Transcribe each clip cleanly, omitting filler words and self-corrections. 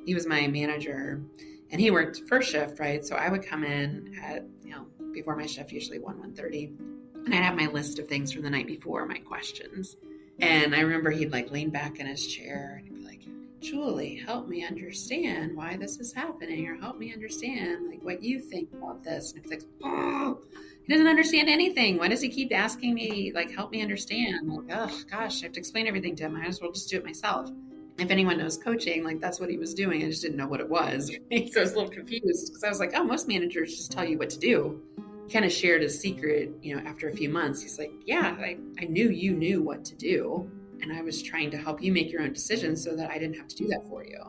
he was my manager and he worked first shift, right? So I would come in at, before my shift, usually 1:30, and I'd have my list of things from the night before, my questions. And I remember he'd like lean back in his chair and he'd be like, Julie, help me understand why this is happening, or help me understand like what you think about this. And it's like, oh, he doesn't understand anything. Why does he keep asking me, like, help me understand? I'm like, oh gosh, I have to explain everything to him. I might as well just do it myself. If anyone knows coaching, like that's what he was doing. I just didn't know what it was. Right? So I was a little confused because I was like, oh, most managers just tell you what to do. He kind of shared his secret, after a few months. He's like, yeah, I knew you knew what to do. And I was trying to help you make your own decisions so that I didn't have to do that for you.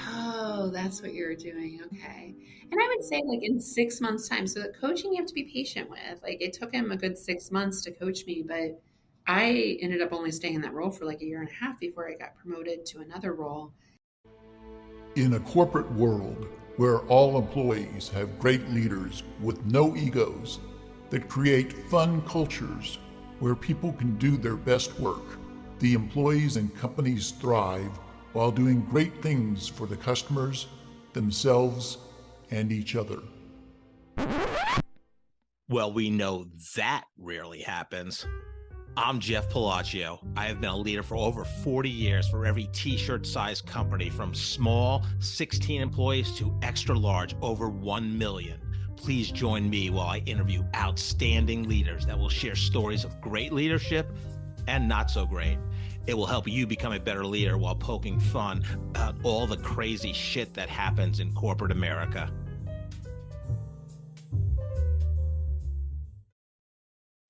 Oh, that's what you're doing. Okay. And I would say like in 6 months' time, so that coaching you have to be patient with. Like it took him a good 6 months to coach me, but I ended up only staying in that role for like a year and a half before I got promoted to another role. In a corporate world where all employees have great leaders with no egos that create fun cultures where people can do their best work, the employees and companies thrive while doing great things for the customers, themselves, and each other. Well, we know that rarely happens. I'm Jeff Palacio. I have been a leader for over 40 years for every t-shirt size company, from small 16 employees to extra large over 1 million. Please join me while I interview outstanding leaders that will share stories of great leadership and not so great. It will help you become a better leader while poking fun at all the crazy shit that happens in corporate America.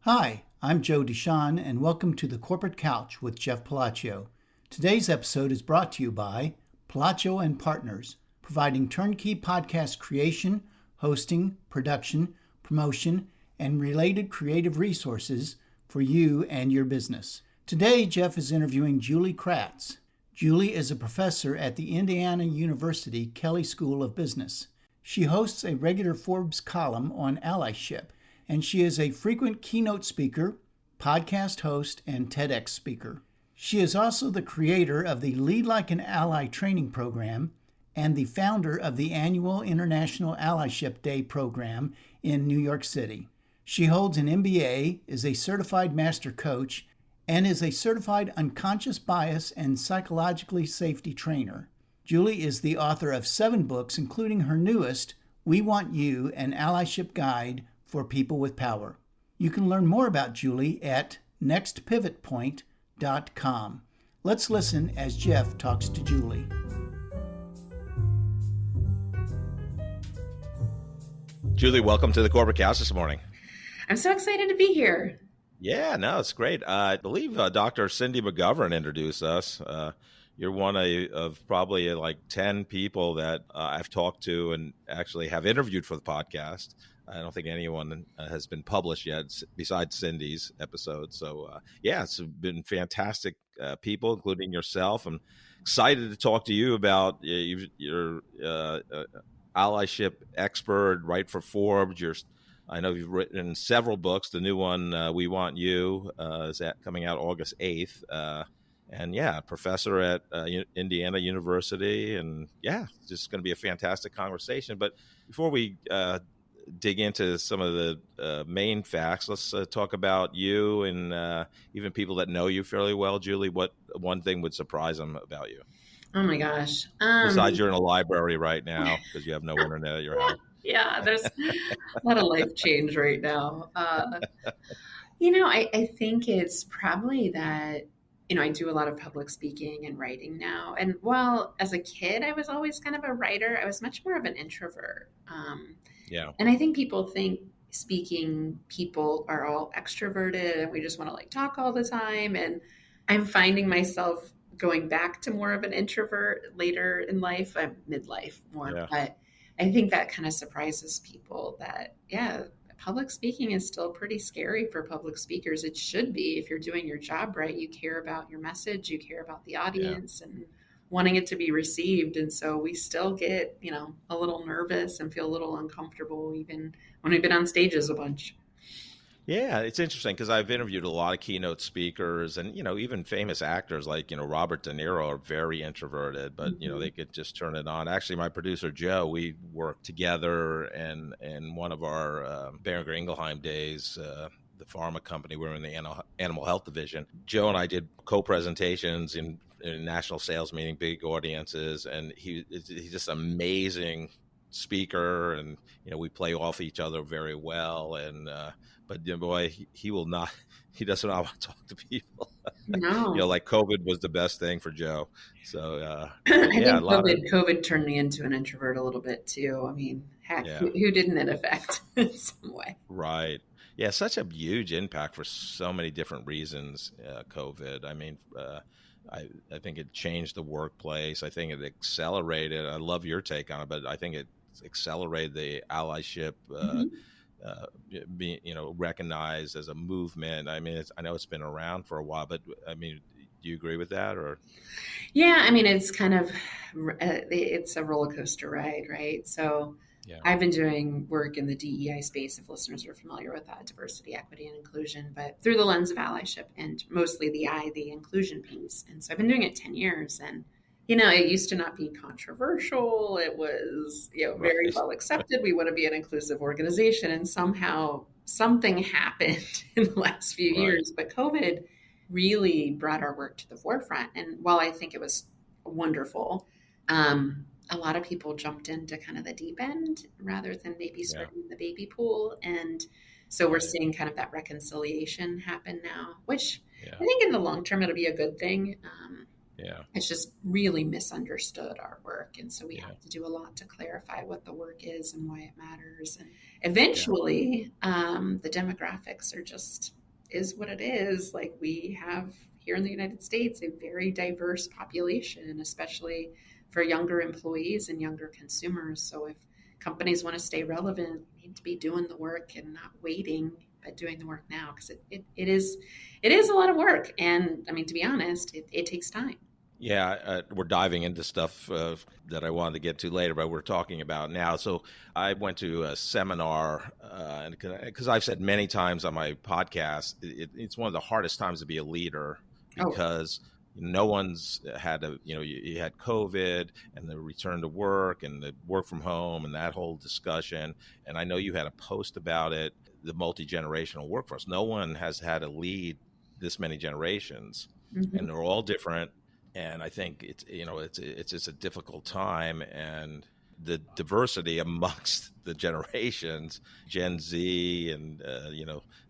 Hi, I'm Joe Deshawn, and welcome to the Corporate Couch with Jeff Palacio. Today's episode is brought to you by Palacio and Partners, providing turnkey podcast creation, hosting, production, promotion, and related creative resources for you and your business. Today, Jeff is interviewing Julie Kratz. Julie is a professor at the Indiana University Kelley School of Business. She hosts a regular Forbes column on allyship, and she is a frequent keynote speaker, podcast host, and TEDx speaker. She is also the creator of the Lead Like an Ally training program and the founder of the annual International Allyship Day program in New York City. She holds an MBA, is a certified master coach, and is a certified unconscious bias and psychologically safety trainer. Julie is the author of 7 books, including her newest, We Want You, an Allyship Guide for People with Power. You can learn more about Julie at nextpivotpoint.com. Let's listen as Jeff talks to Julie. Julie, welcome to the Corporate Couch this morning. I'm so excited to be here. Yeah, no, it's great. I believe Dr. Cindy McGovern introduced us. You're one of probably like 10 people that I've talked to and actually have interviewed for the podcast. I don't think anyone has been published yet besides Cindy's episode. So, it's been fantastic people, including yourself. I'm excited to talk to you about your allyship expert, write for Forbes. I know you've written several books. The new one, We Want You, is coming out August 8th. Professor at Indiana University. And it's just going to be a fantastic conversation. But before we dig into some of the main facts, let's talk about you and even people that know you fairly well. Julie, what one thing would surprise them about you? Oh my gosh. Besides you're in a library right now because you have no internet at your house. Yeah, there's a lot of life change right now. I think it's probably that, I do a lot of public speaking and writing now. And while as a kid, I was always kind of a writer, I was much more of an introvert. And I think people think speaking people are all extroverted and we just want to like talk all the time. And I'm finding myself going back to more of an introvert later in life, midlife more. Yeah. But I think that kind of surprises people that, public speaking is still pretty scary for public speakers. It should be. If you're doing your job right, you care about your message, you care about the audience and wanting it to be received. And so we still get, a little nervous and feel a little uncomfortable even when we've been on stages a bunch. Yeah, it's interesting because I've interviewed a lot of keynote speakers and, even famous actors like, Robert De Niro are very introverted, but, Mhm. they could just turn it on. Actually, my producer, Joe, we worked together and in one of our Boehringer Ingelheim days, the pharma company, we were in the animal health division. Joe and I did co-presentations in national sales meeting, big audiences, and he's just amazing speaker, and we play off each other very well, and but boy, he will not. He doesn't know how to talk to people. No. Like COVID was the best thing for Joe. So, but I yeah, a think lot of COVID turned me into an introvert a little bit too. I mean, heck, yeah, who didn't it affect in some way? right. Yeah, such a huge impact for so many different reasons. COVID. I mean, I think it changed the workplace. I think it accelerated. I love your take on it, but I think it accelerated the allyship. Mhm. Being recognized as a movement. I mean, I know it's been around for a while, but I mean, do you agree with that? Or Yeah, I mean, it's kind of it's a roller coaster ride, right? So yeah, I've been doing work in the DEI space, if listeners are familiar with that, diversity, equity, and inclusion, but through the lens of allyship and mostly the inclusion piece. And so I've been doing it 10 years, and it used to not be controversial. It was, very right, well accepted. We want to be an inclusive organization, and somehow something happened in the last few right, years. But COVID really brought our work to the forefront. And while I think it was wonderful, a lot of people jumped into kind of the deep end rather than maybe yeah, starting in the baby pool. And so we're right, seeing kind of that reconciliation happen now, which yeah, I think in the long term it'll be a good thing. yeah, It's just really misunderstood our work. And so we yeah, have to do a lot to clarify what the work is and why it matters. And yeah, eventually, the demographics are just is what it is. Like we have here in the United States, a very diverse population, especially for younger employees and younger consumers. So if companies want to stay relevant, they need to be doing the work and not waiting, but doing the work now because it is a lot of work. And I mean, to be honest, it takes time. yeah. We're diving into stuff that I wanted to get to later, but we're talking about now. So I went to a seminar, and because I've said many times on my podcast, it's one of the hardest times to be a leader Oh, because no one's had you had COVID and the return to work and the work from home and that whole discussion. And I know you had a post about it, the multi-generational workforce. No one has had to lead this many generations, and mhm. they're all different. And I think it's a difficult time, and the diversity amongst the generations, Gen Z, and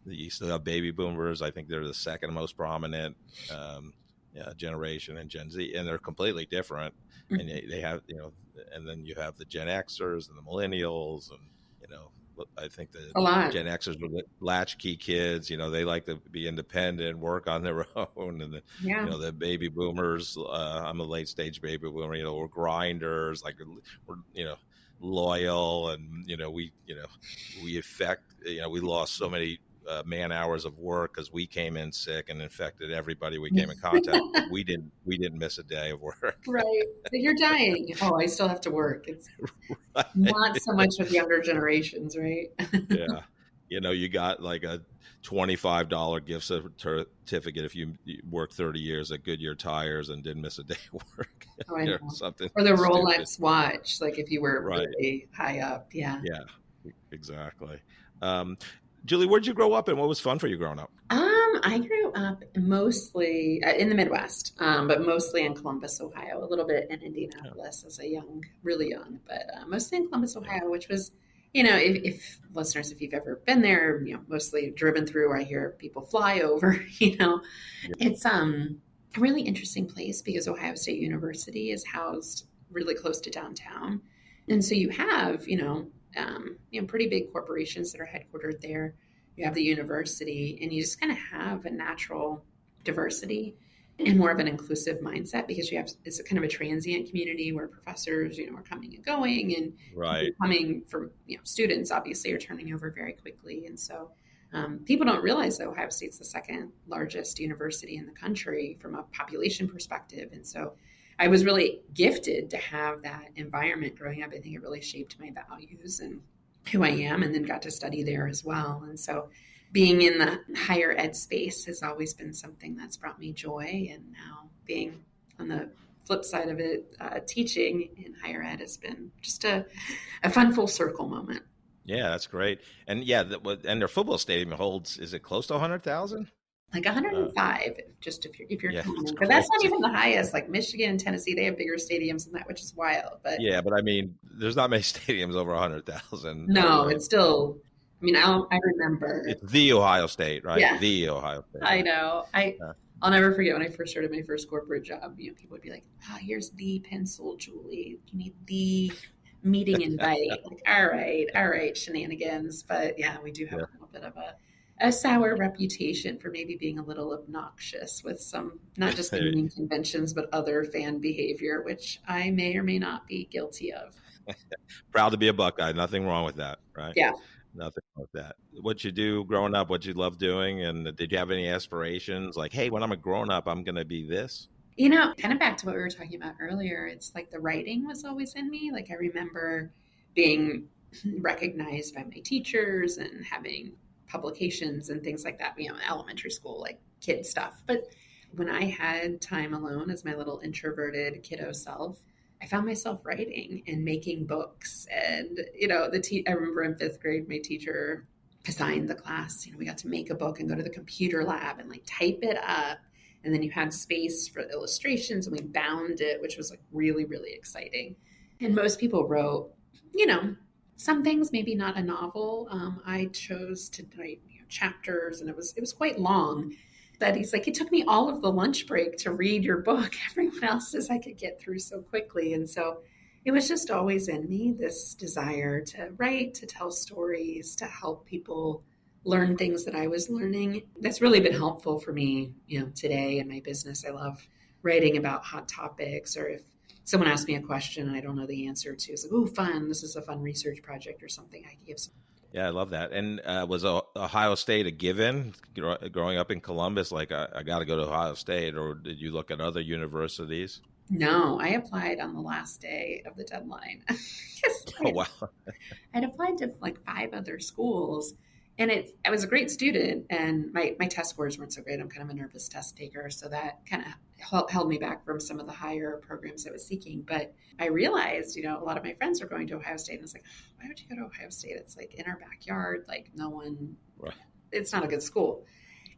you still have baby boomers. I think they're the second most prominent generation, and Gen Z, and they're completely different. And they have and then you have the Gen Xers and the millennials, and I think the A lot. Gen Xers were latchkey kids. They like to be independent, work on their own, and Yeah. the baby boomers. I'm a late stage baby boomer. We're grinders, like we're loyal, and we affect. We lost so many man hours of work because we came in sick and infected everybody we came in contact. But we didn't miss a day of work. Right. But you're dying. Oh, I still have to work. It's not Right? so much with younger generations, right? Yeah. You got like a $25 gift certificate if you work 30 years at Goodyear Tires and didn't miss a day of work Oh, I or know. something Or the stupid. Rolex watch, like if you were Right. really high up. Yeah. Yeah, exactly. Um, Julie, where'd you grow up and what was fun for you growing up? I grew up mostly in the Midwest, but mostly in Columbus, Ohio, a little bit in Yeah. Indianapolis as a really young, but mostly in Columbus, Yeah. Ohio, which was, if listeners, if you've ever been there, mostly driven through, I hear people fly over, Yeah. it's a really interesting place because Ohio State University is housed really close to downtown. And so you have, pretty big corporations that are headquartered there. You have the university, and you just kind of have a natural diversity and more of an inclusive mindset because it's a kind of a transient community where professors, are coming and going, and Right. coming from, students obviously are turning over very quickly. And so people don't realize that Ohio State's the second largest university in the country from a population perspective. And so I was really gifted to have that environment growing up. I think it really shaped my values and who I am, and then got to study there as well. And so being in the higher ed space has always been something that's brought me joy. And now being on the flip side of it, teaching in higher ed has been just a fun full circle moment. Yeah, that's great. And yeah, and their football stadium holds, is it close to 100,000? Like 105, just if you're Yeah, it's counting. But that's not crazy. even the highest. Like Michigan and Tennessee, they have bigger stadiums than that, which is wild. But Yeah, but I mean, there's not many stadiums over 100,000. no, it's still. I mean, I remember. It's the Ohio State, right? Yeah, The Ohio State, I right? know. Yeah. I'll never forget when I first started my first corporate job. People would be like, "Ah, here's the pencil, Julie. You need the meeting invite." Like, all right, shenanigans. But yeah, we do have Yeah. a little bit of a sour reputation for maybe being a little obnoxious with some, not just naming conventions, but other fan behavior, which I may or may not be guilty of. Proud to be a Buckeye. Nothing wrong with that, right? Yeah. Nothing wrong with that. What you do growing up, what you love doing, and did you have any aspirations? Like, hey, when I'm a grown up, I'm going to be this. Kind of back to what we were talking about earlier, it's like the writing was always in me. Like I remember being recognized by my teachers and having publications and things like that, elementary school, like kid stuff. But when I had time alone as my little introverted kiddo self, I found myself writing and making books. And, I remember in fifth grade, my teacher assigned the class, we got to make a book and go to the computer lab and like type it up. And then you had space for illustrations and we bound it, which was like really, really exciting. And most people wrote, some things, maybe not a novel. I chose to write chapters and it was quite long. But he's like, it took me all of the lunch break to read your book. Everyone else's I could get through so quickly. And so it was just always in me, this desire to write, to tell stories, to help people learn things that I was learning. That's really been helpful for me, today in my business. I love writing about hot topics, or if someone asks me a question and I don't know the answer to, it's like, oh, fun. This is a fun research project or something. I can give some. Yeah, I love that. And was Ohio State a given growing up in Columbus? Like, I got to go to Ohio State, or did you look at other universities? No, I applied on the last day of the deadline. Oh, wow. I'd applied to like 5 other schools. And I was a great student, and my test scores weren't so great. I'm kind of a nervous test taker, so that kind of held me back from some of the higher programs I was seeking. But I realized, a lot of my friends are going to Ohio State, and I was like, why would you go to Ohio State? It's like in our backyard, like no one, Right. It's not a good school.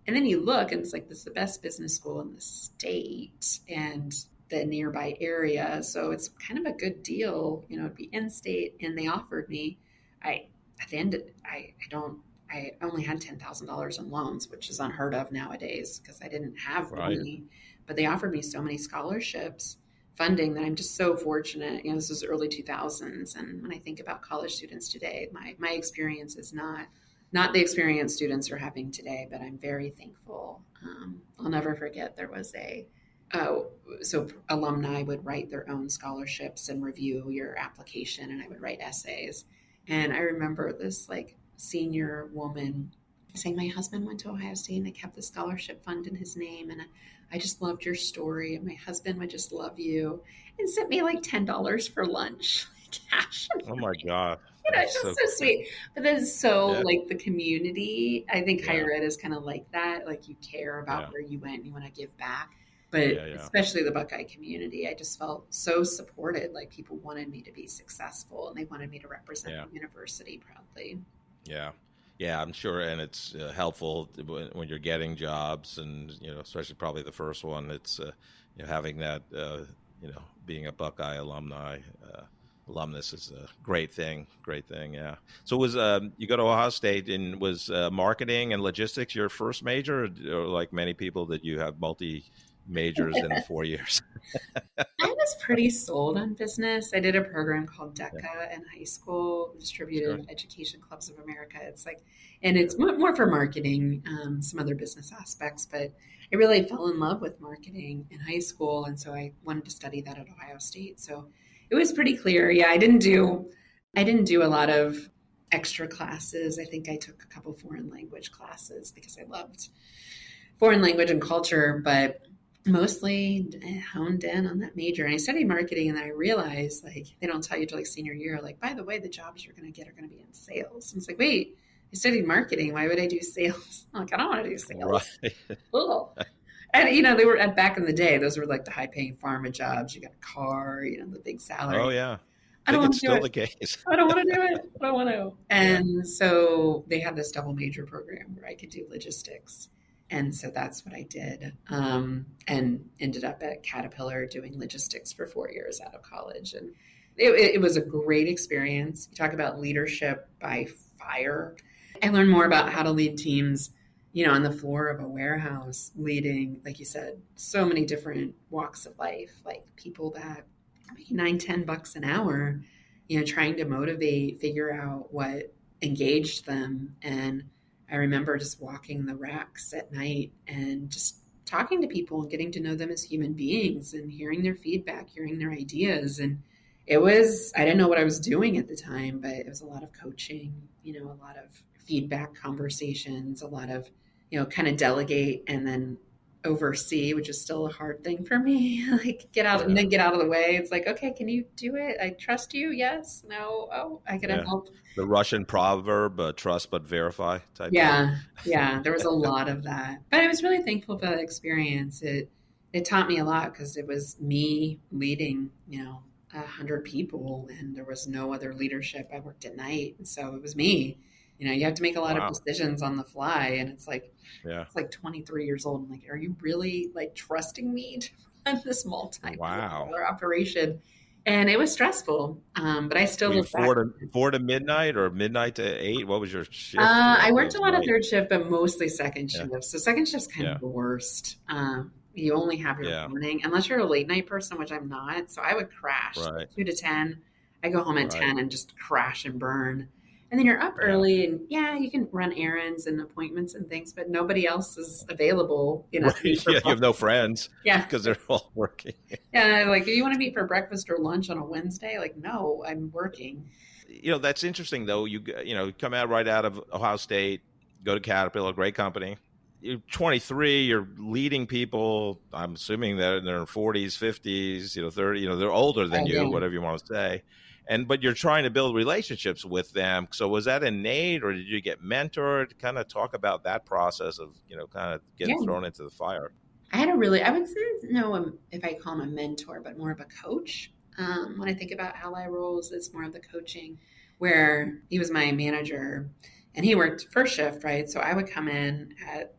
And then you look, and it's like, this is the best business school in the state and the nearby area. So it's kind of a good deal, it'd be in-state, and they offered me, I only had $10,000 in loans, which is unheard of nowadays because I didn't have money. But they offered me so many scholarships, funding, that I'm just so fortunate. This was early 2000s, and when I think about college students today, my experience is not the experience students are having today. But I'm very thankful. I'll never forget, there was so alumni would write their own scholarships and review your application, and I would write essays. And I remember this like senior woman saying, my husband went to Ohio State and I kept the scholarship fund in his name, and I just loved your story, and my husband would just love you, and sent me like $10 for lunch, cash. Oh my God. It's just so sweet. But then like the community, I think Yeah. higher ed is kind of like that. Like you care about where you went and you want to give back. But especially the Buckeye community, I just felt so supported. Like people wanted me to be successful, and they wanted me to represent the university proudly. Yeah. Yeah, I'm sure. And it's helpful when you're getting jobs, and, especially probably the first one, it's, having that, being a Buckeye alumnus is a great thing. Yeah. So was, you go to Ohio State, and was marketing and logistics your first major, or like many people that you have majors in 4 years? I was pretty sold on business. I did a program called DECA in high school, Distributed Education Clubs of America. It's like, and it's more for marketing, some other business aspects, but I really fell in love with marketing in high school. And so I wanted to study that at Ohio State. So it was pretty clear. Yeah, I didn't do a lot of extra classes. I think I took a couple foreign language classes because I loved foreign language and culture, but mostly honed in on that major. And I studied marketing, and then I realized, like, they don't tell you till like senior year, like, by the way, the jobs you're going to get are going to be in sales. And it's like, wait, I studied marketing. Why would I do sales? I'm like, I don't want to do sales. Right. Ugh. And they were back in the day, those were like the high paying pharma jobs. You got a car, the big Oh, salary. yeah. I I don't think want it's to do still it. the case. I don't want to do it. I don't want to. Yeah. And so they had this double major program where I could do logistics. And so that's what I did, and ended up at Caterpillar doing logistics for 4 years out of college. And it was a great experience. You talk about leadership by fire. I learned more about how to lead teams, on the floor of a warehouse, leading, like you said, so many different walks of life, like people that make $9-10 an hour, trying to motivate, figure out what engaged them. And I remember just walking the racks at night and just talking to people and getting to know them as human beings and hearing their feedback, hearing their ideas. And I didn't know what I was doing at the time, but it was a lot of coaching, a lot of feedback conversations, a lot of, kind of delegate and then oversee, which is still a hard thing for me. Like get out and then get out of the way. It's like, okay, can you do it? I trust you. Yes. No. Oh, I can help. The Russian proverb, trust but verify type Yeah. Yeah. There was a lot of that, but I was really thankful for that experience. It taught me a lot because it was me leading, 100 people, and there was no other leadership. I worked at night. And so it was me. You have to make a lot of decisions on the fly, and it's like 23 years old. I'm like, are you really like trusting me to run this multi-dollar operation? And it was stressful, but I still look back. 4 to midnight or midnight to 8. What was your shift? I worked a lot of third shift, but mostly second shift. So second shift's kind of the worst. You only have your morning, unless you're a late night person, which I'm not. So I would crash 2 to 10. I go home at 10 and just crash and burn. And then you're up early, and you can run errands and appointments and things, but nobody else is available. You have no friends. Yeah, because they're all working. Yeah, like, do you want to meet for breakfast or lunch on a Wednesday? Like, no, I'm working. That's interesting though. You come out right out of Ohio State, go to Caterpillar, great company. You're 23. You're leading people. I'm assuming that they're in 40s, 50s, 30. They're older than you, whatever you want to say. But you're trying to build relationships with them. So was that innate, or did you get mentored? Kind of talk about that process of, kind of getting thrown into the fire. I would say, if I call him a mentor, but more of a coach. When I think about ally roles, it's more of the coaching, where he was my manager and he worked first shift, right? So I would come in at,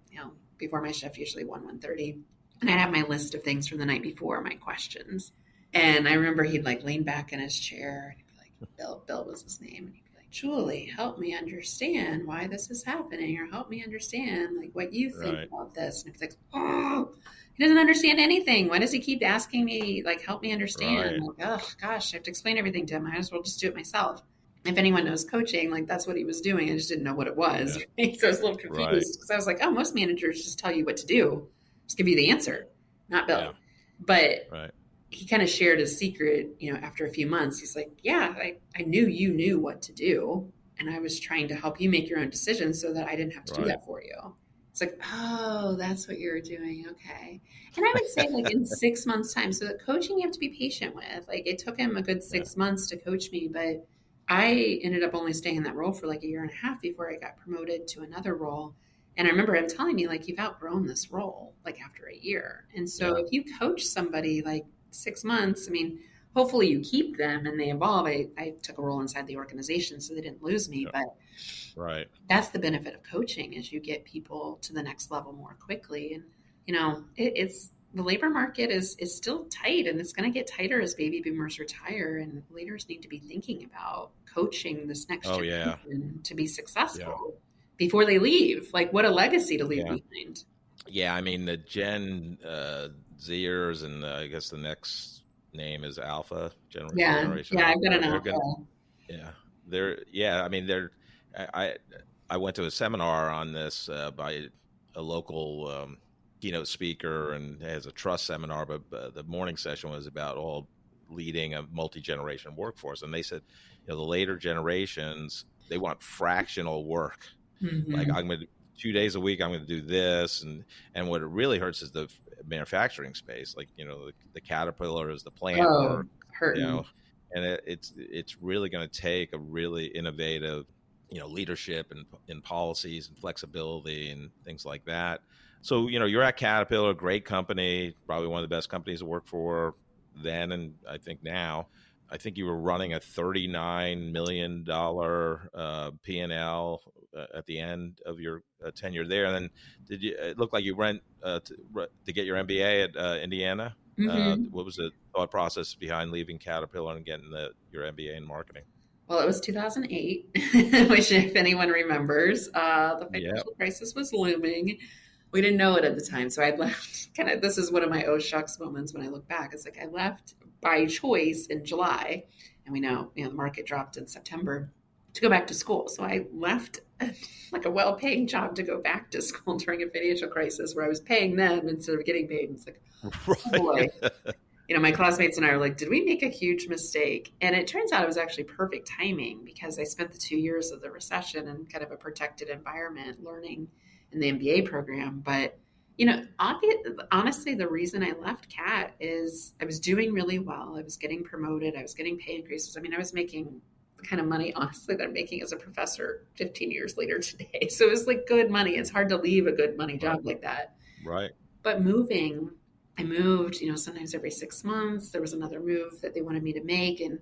before my shift, usually 1:30, and I'd have my list of things from the night before, my questions. And I remember he'd like lean back in his chair and he'd be like, Bill was his name. And he'd be like, Julie, help me understand why this is happening, or help me understand like what you think about this. And I'd be like, oh, he doesn't understand anything. Why does he keep asking me, like, help me understand? I'm like, oh gosh, I have to explain everything to him. I might as well just do it myself. If anyone knows coaching, like that's what he was doing. I just didn't know what it was. Right? So I was a little confused because I was like, oh, most managers just tell you what to do. Just give you the answer, not Bill. But he kind of shared his secret, after a few months. He's like, I knew you knew what to do. And I was trying to help you make your own decisions so that I didn't have to do that for you. It's like, oh, that's what you're doing. Okay. And I would say like in 6 months' time, so that coaching you have to be patient with. Like it took him a good 6 months to coach me, but I ended up only staying in that role for like 1.5 years before I got promoted to another role. And I remember him telling me like, you've outgrown this role, like after 1 year. And so if you coach somebody like 6 months, I mean, hopefully you keep them and they evolve. I took a role inside the organization, so they didn't lose me, but that's the benefit of coaching, is you get people to the next level more quickly. And, it's the labor market is still tight, and it's going to get tighter as baby boomers retire, and leaders need to be thinking about coaching this next generation to be successful before they leave. Like what a legacy to leave behind. Yeah. I mean, the Gen Zers, and I guess the next name is Alpha generation. Yeah. I've got an Alpha. I went to a seminar on this by a local keynote speaker, and has a trust seminar, but the morning session was about all leading a multi-generation workforce. And they said, the later generations, they want fractional work. Mm-hmm. Like I'm going to 2 days a week, I'm going to do this. And what it really hurts is the manufacturing space. Like, the Caterpillar is the plant work, and it's really going to take a really innovative, leadership and in policies and flexibility and things like that. So, you're at Caterpillar, great company, probably one of the best companies to work for then, and I think now. I think you were running a $39 million P&L at the end of your tenure there. And then it looked like you went to get your MBA at Indiana? Mm-hmm. What was the thought process behind leaving Caterpillar and getting your MBA in marketing? Well, it was 2008, which if anyone remembers, the financial crisis was looming. We didn't know it at the time. So I left this is one of my oh shucks moments when I look back. It's like I left by choice in July, and we know, the market dropped in September, to go back to school. So I left like a well-paying job to go back to school during a financial crisis where I was paying them instead of getting paid. It's like, right. Oh boy. My classmates and I were like, did we make a huge mistake? And it turns out it was actually perfect timing, because I spent the 2 years of the recession in kind of a protected environment learning in the MBA program. But, honestly, the reason I left CAT is I was doing really well. I was getting promoted. I was getting pay increases. I was making the kind of money, honestly, that I'm making as a professor 15 years later today. So it was like good money. It's hard to leave a good money job like that. Right. But I moved, sometimes every 6 months. There was another move that they wanted me to make. And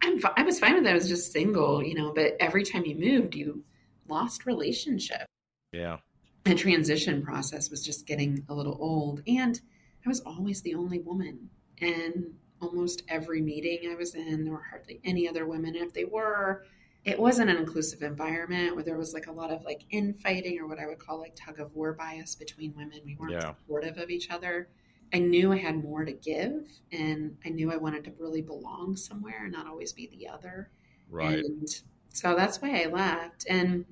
I was fine with that. I was just single, but every time you moved, you lost relationship. Yeah. The transition process was just getting a little old. And I was always the only woman. And almost every meeting I was in, there were hardly any other women. And if they were, it wasn't an inclusive environment where there was like a lot of like infighting, or what I would call like tug of war bias between women. We weren't supportive of each other. I knew I had more to give, and I knew I wanted to really belong somewhere and not always be the other. Right. And so that's why I left. And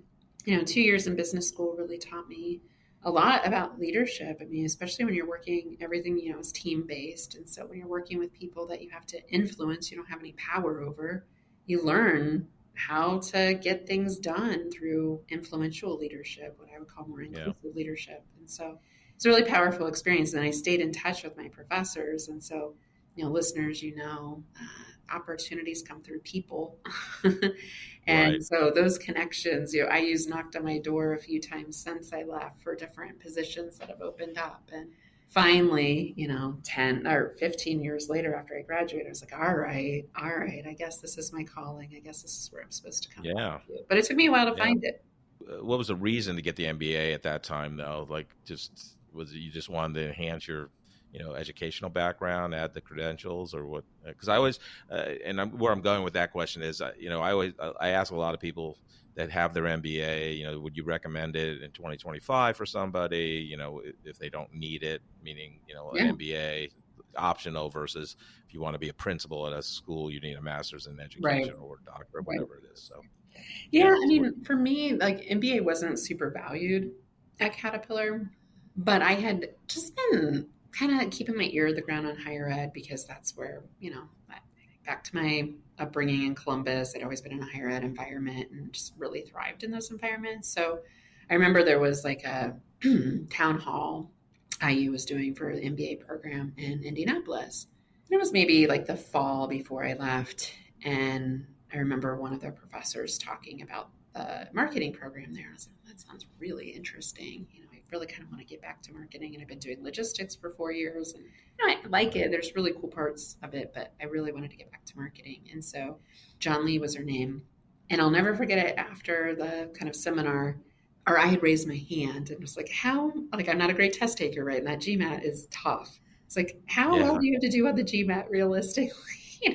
2 years in business school really taught me a lot about leadership. Especially when you're working, everything, is team-based. And so when you're working with people that you have to influence, you don't have any power over, you learn how to get things done through influential leadership, what I would call more inclusive leadership. And so it's a really powerful experience. And I stayed in touch with my professors. And so, listeners, opportunities come through people. And so those connections, I knocked on my door a few times since I left for different positions that have opened up. And finally, 10 or 15 years later after I graduated, I was like, all right, I guess this is my calling. I guess this is where I'm supposed to come. Yeah. But it took me a while to find it. What was the reason to get the MBA at that time, though? Like, was it you just wanted to enhance your educational background, add the credentials, or what? Because I always, where I'm going with that question is, I ask a lot of people that have their MBA, would you recommend it in 2025 for somebody, if they don't need it, meaning, an MBA optional versus if you want to be a principal at a school, you need a master's in education or a doctor, or whatever it is. So, for me, like MBA wasn't super valued at Caterpillar, but I had just been kind of keeping my ear to the ground on higher ed, because that's where, back to my upbringing in Columbus, I'd always been in a higher ed environment and just really thrived in those environments. So I remember there was like a town hall IU was doing for the MBA program in Indianapolis. And it was maybe like the fall before I left. And I remember one of their professors talking about the marketing program there. I was like, that sounds really interesting. I really kind of want to get back to marketing, and I've been doing logistics for 4 years, and I like it. There's really cool parts of it, but I really wanted to get back to marketing. And so John Lee was her name. And I'll never forget it, after the kind of seminar, or I had raised my hand and was like, I'm not a great test taker, right? And that GMAT is tough. It's like, how well do you have to do on the GMAT realistically?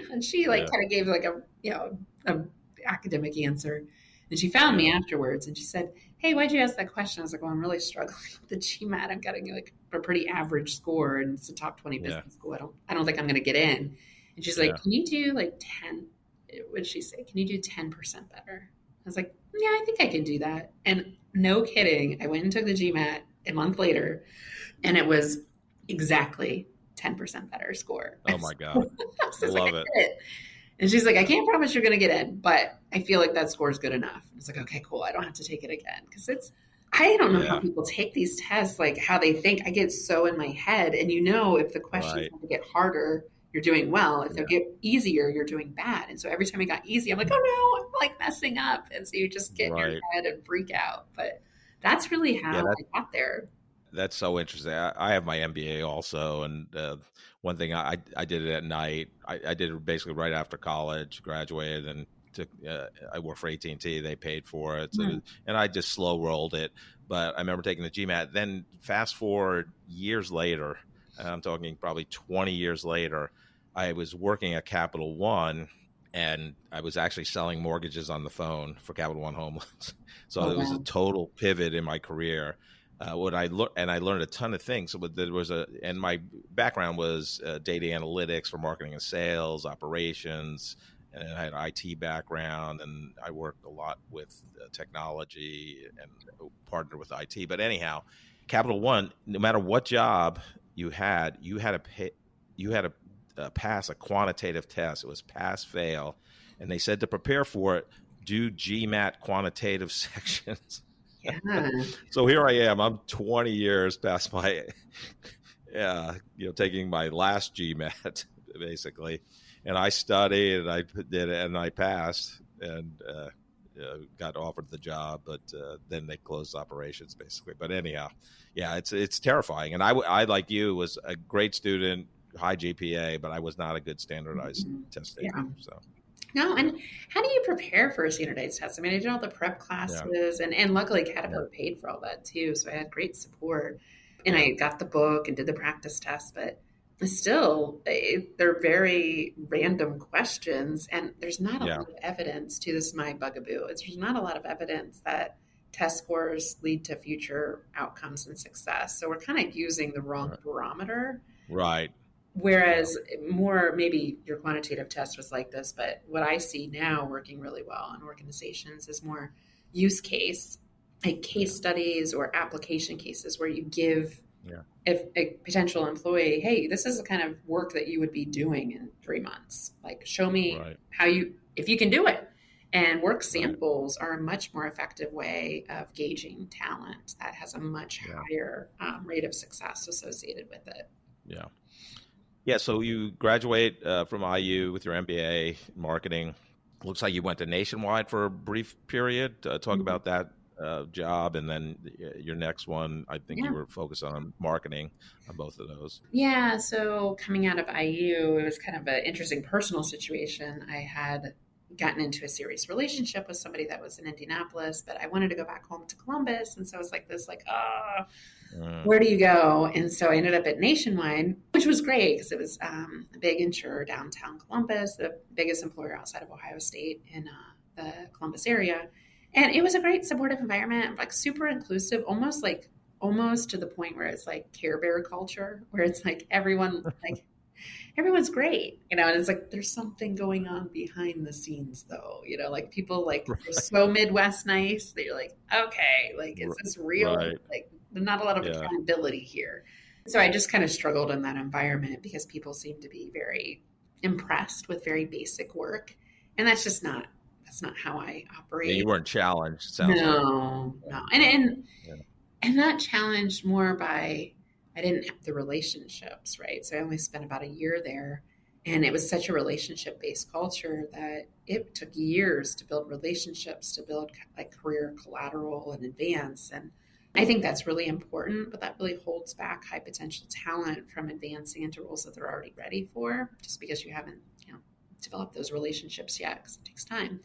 And she kind of gave like a academic answer. And she found me afterwards and she said, hey, why'd you ask that question? I was like, well, I'm really struggling with the GMAT. I'm getting like a pretty average score, and it's a top 20 business school. I don't think I'm going to get in. And she's like, can you do like 10? What did she say? Can you do 10% better? I was like, yeah, I think I can do that. And no kidding, I went and took the GMAT a month later, and it was exactly 10% better score. Oh my God. I love it. And she's like, I can't promise you're going to get in, but I feel like that score is good enough. It's like, okay, cool. I don't have to take it again. Because I don't know how people take these tests, like how they think. I get so in my head. And if the questions get harder, you're doing well. If Yeah. they get easier, you're doing bad. And so every time it got easy, I'm like, oh no, I'm like messing up. And so you just get in your Right. head and freak out. But that's really Yeah. how I got there. That's so interesting. I have my MBA also, and one thing I did it at night. I did it basically right after college, graduated, and took. I worked for AT&T. They paid for it, so Mm. and I just slow rolled it. But I remember taking the GMAT. Then fast forward years later, and I'm talking probably 20 years later, I was working at Capital One, and I was actually selling mortgages on the phone for Capital One home loans. So Oh, it was a wow. total pivot in my career. What I learned, and I learned a ton of things. So there was and my background was data analytics for marketing and sales, operations, and I had an IT background, and I worked a lot with technology and partnered with IT. But anyhow, Capital One, no matter what job you had to pay, you had to pass a quantitative test. It was pass fail, and they said to prepare for it, do GMAT quantitative sections. Yeah. So here I am. I'm 20 years past my, taking my last GMAT basically, and I studied and I did it and I passed and got offered the job, but then they closed operations basically. But anyhow, yeah, it's terrifying. And I like you was a great student, high GPA, but I was not a good standardized test Yeah. taker. So No, yeah, and how do you prepare for a standardized test? I mean, I did all the prep yeah, classes, and luckily yeah, Caterpillar paid for all that too, so I had great support. And yeah, I got the book and did the practice test, but still, they're very random questions, and there's not a yeah, lot of evidence to this. Is my bugaboo. There's not a lot of evidence that test scores lead to future outcomes and success. So we're kind of using the wrong right, barometer. right, yeah, Whereas more, maybe your quantitative test was like this, but what I see now working really well in organizations is more use case, like yeah, case studies or application cases where you give yeah, if a potential employee, hey, this is the kind of work that you would be doing in 3 months. Like, show me right, how if you can do it. And work right, samples are a much more effective way of gauging talent that has a much yeah, higher rate of success associated with it. yeah. Yeah, so you graduate from IU with your MBA in marketing. Looks like you went to Nationwide for a brief period. Talk Mhm. about that job, and then your next one. I think Yeah. you were focused on marketing on both of those. Yeah, so coming out of IU, it was kind of an interesting personal situation. I had gotten into a serious relationship with somebody that was in Indianapolis, but I wanted to go back home to Columbus. And so it was like this, like, Mm, where do you go? And so I ended up at Nationwide, which was great because it was a big insurer downtown Columbus, the biggest employer outside of Ohio State in the Columbus area. And it was a great supportive environment, like super inclusive, almost to the point where it's like Care Bear culture, where it's like everyone's great, and it's like there's something going on behind the scenes though, like people like they're so Midwest nice that you're like, okay, like is this real? right. Like there's not a lot of Yeah. accountability here. So I just kind of struggled in that environment because people seem to be very impressed with very basic work, and that's not how I Yeah. You operate. weren't challenged. It sounds like. No, no. Yeah. And that challenged more by I didn't have the relationships, right? So I only spent about a year there. And it was such a relationship based culture that it took years to build relationships, to build like career collateral and advance. And I think that's really important, but that really holds back high potential talent from advancing into roles that they're already ready for, just because you haven't, developed those relationships yet, because it takes time.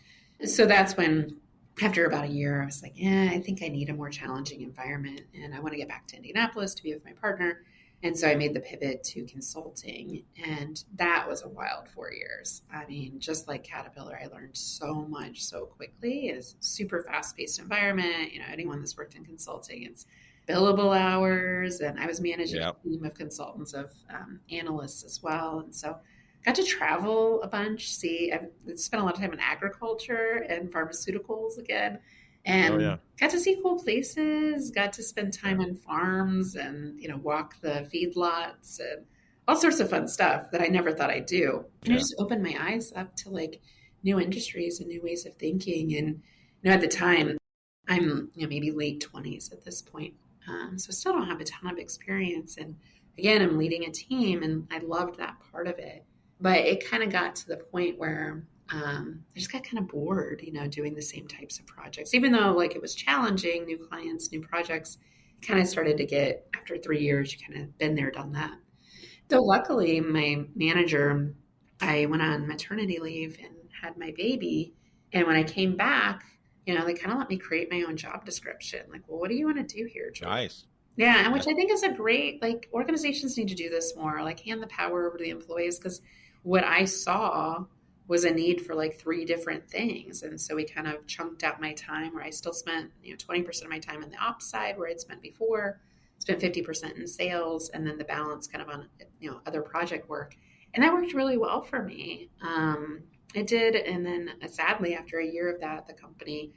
So that's when, after about a year, I was like, yeah, I think I need a more challenging environment. And I want to get back to Indianapolis to be with my partner. And so I made the pivot to consulting. And that was a wild 4 years. I mean, just like Caterpillar, I learned so much so quickly. It's a super fast paced environment. Anyone that's worked in consulting, it's billable hours. And I was managing Yeah. a team of consultants, of analysts as well. And so got to travel a bunch. I've spent a lot of time in agriculture and pharmaceuticals again, Oh yeah. and got to see cool places. Got to spend time Yeah. on farms and walk the feedlots and all sorts of fun stuff that I never thought I'd do. And it Yeah. just opened my eyes up to like new industries and new ways of thinking. And at the time, I'm maybe late 20s at this point, so still don't have a ton of experience. And again, I'm leading a team, and I loved that part of it. But it kind of got to the point where I just got kind of bored, doing the same types of projects. Even though like it was challenging, new clients, new projects, it kind of started to get, after 3 years, you kind of been there, done that. So luckily, my manager, I went on maternity leave and had my baby. And when I came back, they kind of let me create my own job description. Like, well, what do you want to do here, Julie? Nice. Yeah, and which I think is a great, like, organizations need to do this more, like hand the power over to the employees, because what I saw was a need for like 3 different things. And so we kind of chunked out my time where I still spent, 20% of my time in the ops side where I'd spent before, spent 50% in sales, and then the balance kind of on, other project work. And that worked really well for me. It did. And then sadly, after a year of that, the company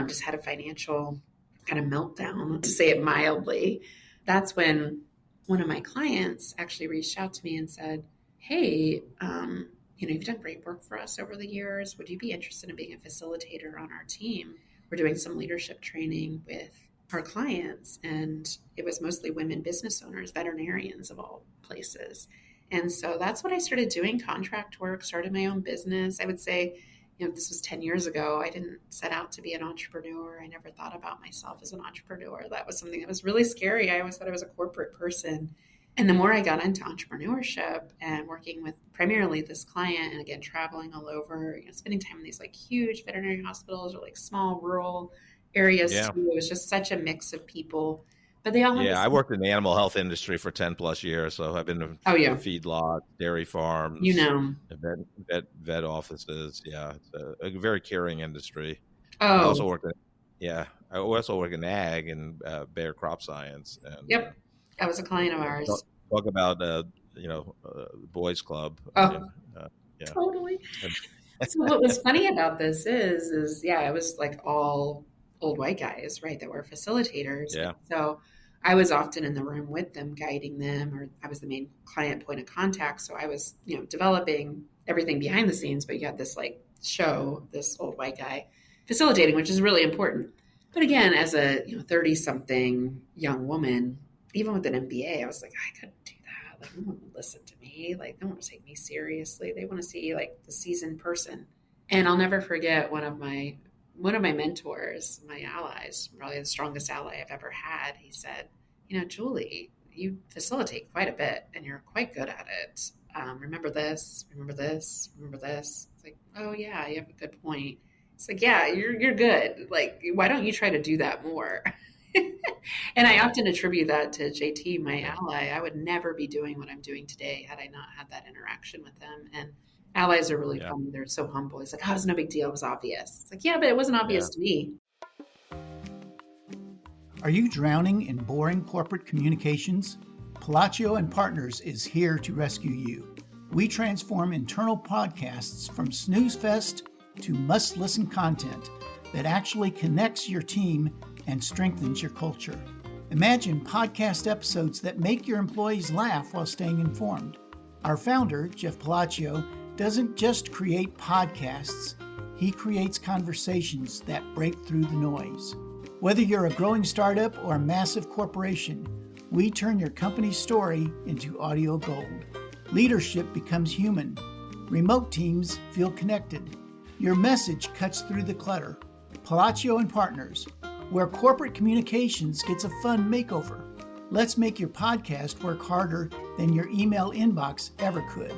just had a financial kind of meltdown, to say it mildly. That's when one of my clients actually reached out to me and said, hey, you've done great work for us over the years. Would you be interested in being a facilitator on our team? We're doing some leadership training with our clients. And it was mostly women business owners, veterinarians of all places. And so that's what I started doing, contract work, started my own business. I would say, this was 10 years ago. I didn't set out to be an entrepreneur. I never thought about myself as an entrepreneur. That was something that was really scary. I always thought I was a corporate person. And the more I got into entrepreneurship and working with primarily this client, and again, traveling all over, spending time in these like huge veterinary hospitals or like small rural areas too. It was just such a mix of people. But they all I worked in the animal health industry for 10 plus years. So I've been in feedlot, dairy farms, vet offices. Yeah. It's a very caring industry. I also worked in ag and Bayer crop science. And, yep. That was a client of ours. Talk about, boys club. Totally. So what was funny about this is it was like all old white guys, right, that were facilitators. Yeah. So I was often in the room with them, guiding them, or I was the main client point of contact. So I was, developing everything behind the scenes, but you had this like show, this old white guy facilitating, which is really important. But again, as a 30-something young woman, even with an MBA, I was like, I couldn't do that. Like, no one will listen to me. Like, no one will take me seriously. They want to see like the seasoned person. And I'll never forget one of my mentors, my allies, probably the strongest ally I've ever had. He said, Julie, you facilitate quite a bit and you're quite good at it. Remember this, remember this, remember this. It's like, oh yeah, you have a good point. It's like, yeah, you're good. Like, why don't you try to do that more? And I often attribute that to JT, my ally. I would never be doing what I'm doing today had I not had that interaction with them. And allies are really fun. They're so humble. It's like, oh, it was no big deal. It was obvious. It's like, yeah, but it wasn't obvious to me. Are you drowning in boring corporate communications? Palacio and Partners is here to rescue you. We transform internal podcasts from snooze fest to must-listen content that actually connects your team and strengthens your culture. Imagine podcast episodes that make your employees laugh while staying informed. Our founder, Jeff Palacio, doesn't just create podcasts, he creates conversations that break through the noise. Whether you're a growing startup or a massive corporation, we turn your company's story into audio gold. Leadership becomes human. Remote teams feel connected. Your message cuts through the clutter. Palacio and Partners, where corporate communications gets a fun makeover. Let's make your podcast work harder than your email inbox ever could.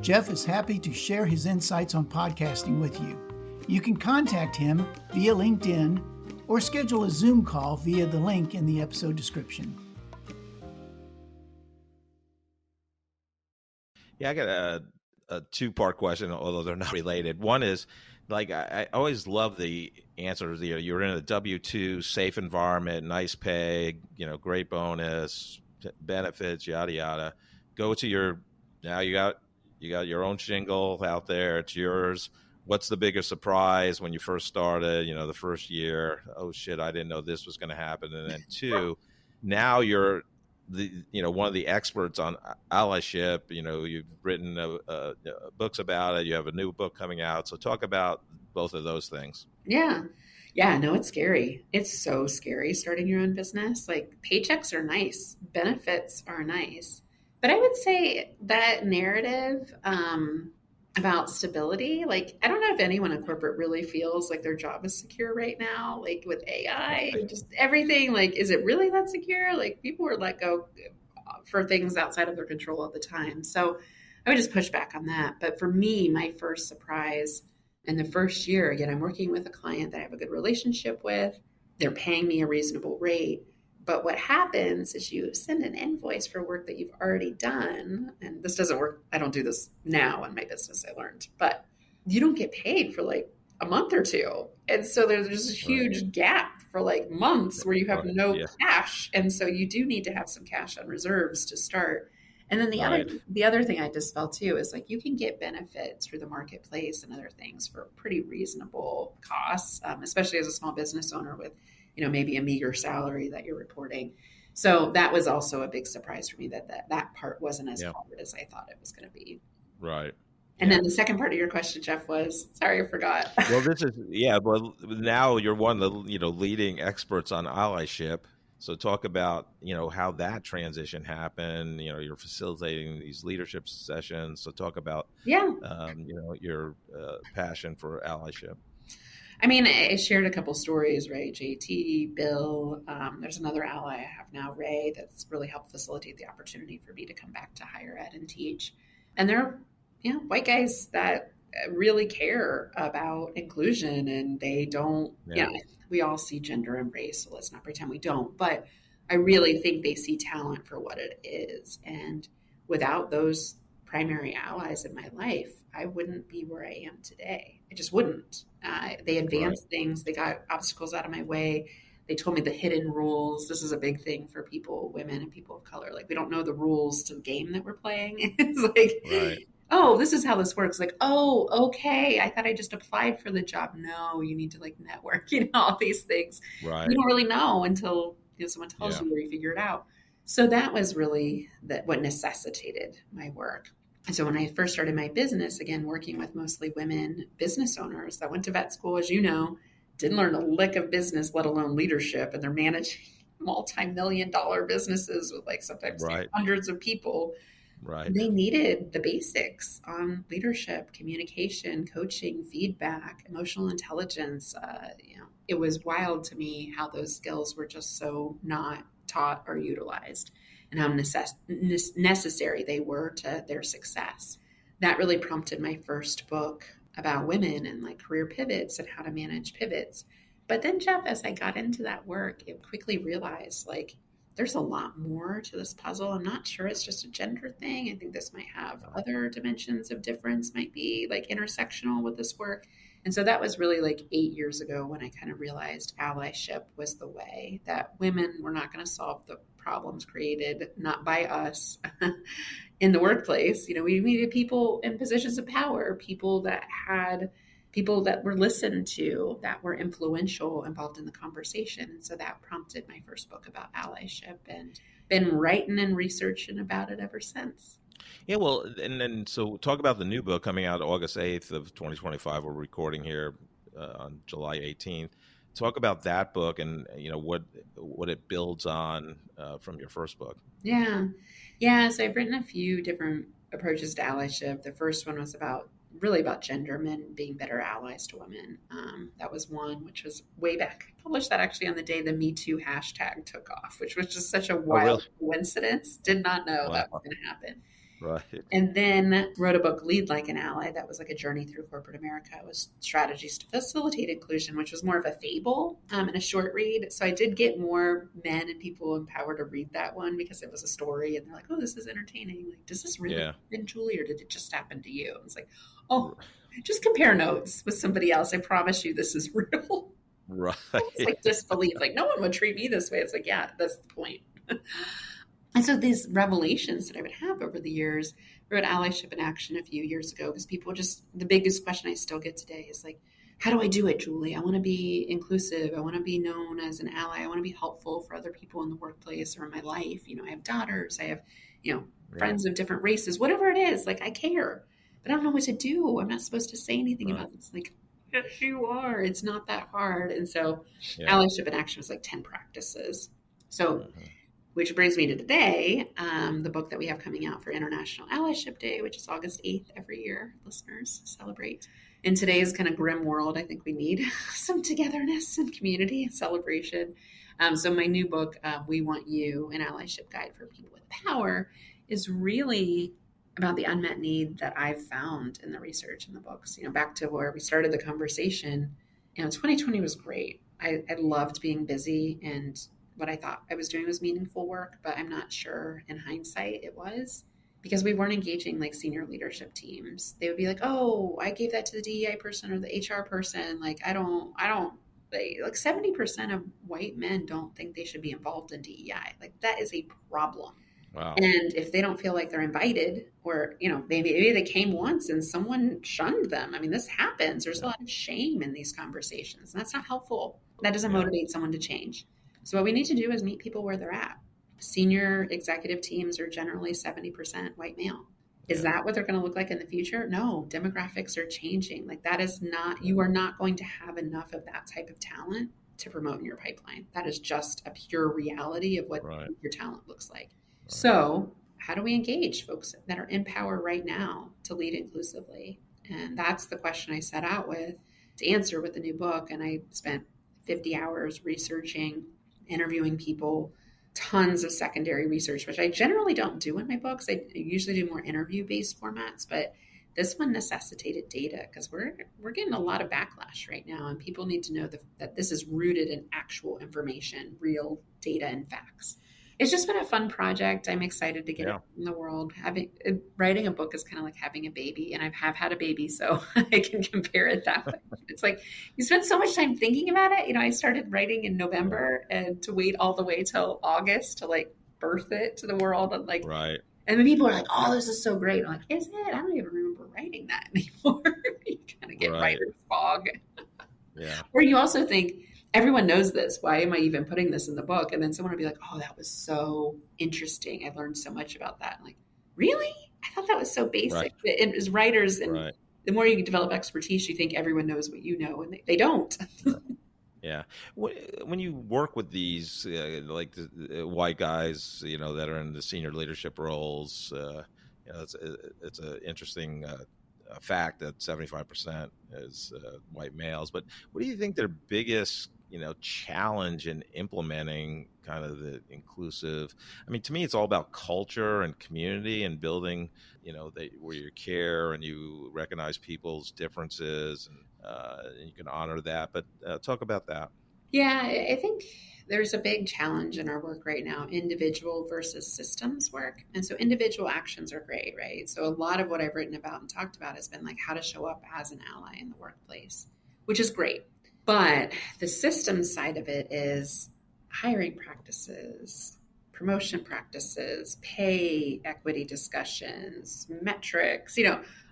Jeff is happy to share his insights on podcasting with you. You can contact him via LinkedIn or schedule a Zoom call via the link in the episode description. Yeah, I got a two-part question, although they're not related. One is, like, I always love the answers. You're in a W-2 safe environment, nice pay, great bonus, benefits, yada yada. Go to now you got your own shingle out there. It's yours. What's the biggest surprise when you first started? The first year. Oh shit, I didn't know this was going to happen. And then 2, now you're one of the experts on allyship. You've written books about it. You have a new book coming out. So talk about both of those things. Yeah, no, it's scary. It's so scary starting your own business. Like, paychecks are nice. Benefits are nice. But I would say that narrative about stability, like, I don't know if anyone in corporate really feels like their job is secure right now, like with AI and just everything. Like, is it really that secure? Like, people were let go for things outside of their control all the time. So I would just push back on that. But for me, my first surprise in the first year, again, I'm working with a client that I have a good relationship with. They're paying me a reasonable rate. But what happens is you send an invoice for work that you've already done. And this doesn't work. I don't do this now in my business, I learned. But you don't get paid for like a month or two. And so there's just a huge gap for like months where you have no cash. And so you do need to have some cash on reserves to start. And then the other thing I just felt too is like you can get benefits through the marketplace and other things for pretty reasonable costs, especially as a small business owner with, you know, maybe a meager salary that you're reporting. So that was also a big surprise for me that part wasn't as hard as I thought it was going to be. Right. And then the second part of your question, Jeff, was, sorry, I forgot. Well, well, now you're one of the, leading experts on allyship. So talk about, how that transition happened. You're facilitating these leadership sessions. So talk about, your passion for allyship. I mean, I shared a couple stories, right? JT, Bill, there's another ally I have now, Ray, that's really helped facilitate the opportunity for me to come back to higher ed and teach. And they're, white guys that really care about inclusion, and they don't, we all see gender and race, so let's not pretend we don't. But I really think they see talent for what it is. And without those primary allies in my life, I wouldn't be where I am today. I just wouldn't. They advanced things. They got obstacles out of my way. They told me the hidden rules. This is a big thing for people, women and people of color. Like, we don't know the rules to the game that we're playing. It's like, oh, this is how this works. Like, oh, okay. I thought I just applied for the job. No, you need to like network, all these things. Right. You don't really know until someone tells you or you figure it out. So that was really what necessitated my work. And so when I first started my business, again, working with mostly women business owners that went to vet school, as you know, didn't learn a lick of business, let alone leadership. And they're managing multi-million-dollar businesses with like sometimes hundreds of people. Right. They needed the basics on leadership, communication, coaching, feedback, emotional intelligence. It was wild to me how those skills were just so not taught or utilized, and how necessary they were to their success. That really prompted my first book about women and like career pivots and how to manage pivots. But then, Jeff, as I got into that work, it quickly realized like there's a lot more to this puzzle. I'm not sure it's just a gender thing. I think this might have other dimensions of difference, might be like intersectional with this work. And so that was really like 8 years ago when I kind of realized allyship was the way, that women were not going to solve the problems created not by us in the workplace. We needed people in positions of power, people that were listened to, that were influential, involved in the conversation. And so that prompted my first book about allyship, and been writing and researching about it ever since. Yeah, well, and then so talk about the new book coming out August 8th of 2025. We're recording here on July 18th. Talk about that book and what it builds on from your first book. Yeah. So I've written a few different approaches to allyship. The first one was really about gender, men being better allies to women. That was one, which was way back. I published that actually on the day the Me Too hashtag took off, which was just such a wild coincidence. Did not know that was going to happen. Right. And then wrote a book, Lead Like an Ally. That was like a journey through corporate America. It was strategies to facilitate inclusion, which was more of a fable and a short read. So I did get more men and people in power to read that one because it was a story. And they're like, oh, this is entertaining. Like, does this really happen, Julie, or did it just happen to you? It's like, oh, just compare notes with somebody else. I promise you this is real. Right. It's like disbelief. Like, no one would treat me this way. It's like, yeah, that's the point. And so these revelations that I would have over the years, I wrote Allyship in Action a few years ago because people the biggest question I still get today is like, how do I do it, Julie? I want to be inclusive. I want to be known as an ally. I want to be helpful for other people in the workplace or in my life. I have daughters. I have, friends of different races, whatever it is. Like, I care, but I don't know what to do. I'm not supposed to say anything about it. It's like, yes, you are. It's not that hard. And so Allyship in Action was like 10 practices. So Which brings me to today, the book that we have coming out for International Allyship Day, which is August 8th every year. Listeners celebrate. In today's kind of grim world, I think we need some togetherness and community and celebration. So my new book, We Want You, an Allyship Guide for People with Power, is really about the unmet need that I've found in the research in the books. Back to where we started the conversation, 2020 was great. I loved being busy, and what I thought I was doing was meaningful work, but I'm not sure in hindsight it was, because we weren't engaging like senior leadership teams. They would be like, oh, I gave that to the DEI person or the HR person. Like, I don't, like 70% of white men don't think they should be involved in DEI. Like, that is a problem. Wow. And if they don't feel like they're invited, or, maybe they came once and someone shunned them. I mean, this happens. There's a lot of shame in these conversations, and that's not helpful. That doesn't motivate someone to change. So what we need to do is meet people where they're at. Senior executive teams are generally 70% white male. Is that what they're going to look like in the future? No, demographics are changing. Like, that is not, you are not going to have enough of that type of talent to promote in your pipeline. That is just a pure reality of what your talent looks like. So how do we engage folks that are in power right now to lead inclusively? And that's the question I set out with to answer with the new book. And I spent 50 hours researching, interviewing people, tons of secondary research, which I generally don't do in my books. I usually do more interview-based formats, but this one necessitated data, because we're getting a lot of backlash right now, and people need to know that this is rooted in actual information, real data and facts. It's just been a fun project. I'm excited to get it in the world. Writing a book is kind of like having a baby, and I have had a baby, so I can compare it that way. It's like you spend so much time thinking about it. I started writing in November, and to wait all the way till August to like birth it to the world, and like, and then people are like, "Oh, this is so great." I'm like, "Is it? I don't even remember writing that anymore." You kind of get writer's fog. Or you also think, everyone knows this. Why am I even putting this in the book? And then someone will be like, oh, that was so interesting. I learned so much about that. I'm like, really? I thought that was so basic. And as writers, and the more you develop expertise, you think everyone knows what you know, and they don't. Yeah. When you work with these, like the white guys, that are in the senior leadership roles, it's an interesting fact that 75% is white males. But what do you think their biggest challenge in implementing kind of the inclusive? I mean, to me, it's all about culture and community and building, where you care and you recognize people's differences, and you can honor that. But talk about that. Yeah, I think there's a big challenge in our work right now, individual versus systems work. And so individual actions are great, right? So a lot of what I've written about and talked about has been like how to show up as an ally in the workplace, which is great. But the systems side of it is hiring practices, promotion practices, pay equity discussions, metrics,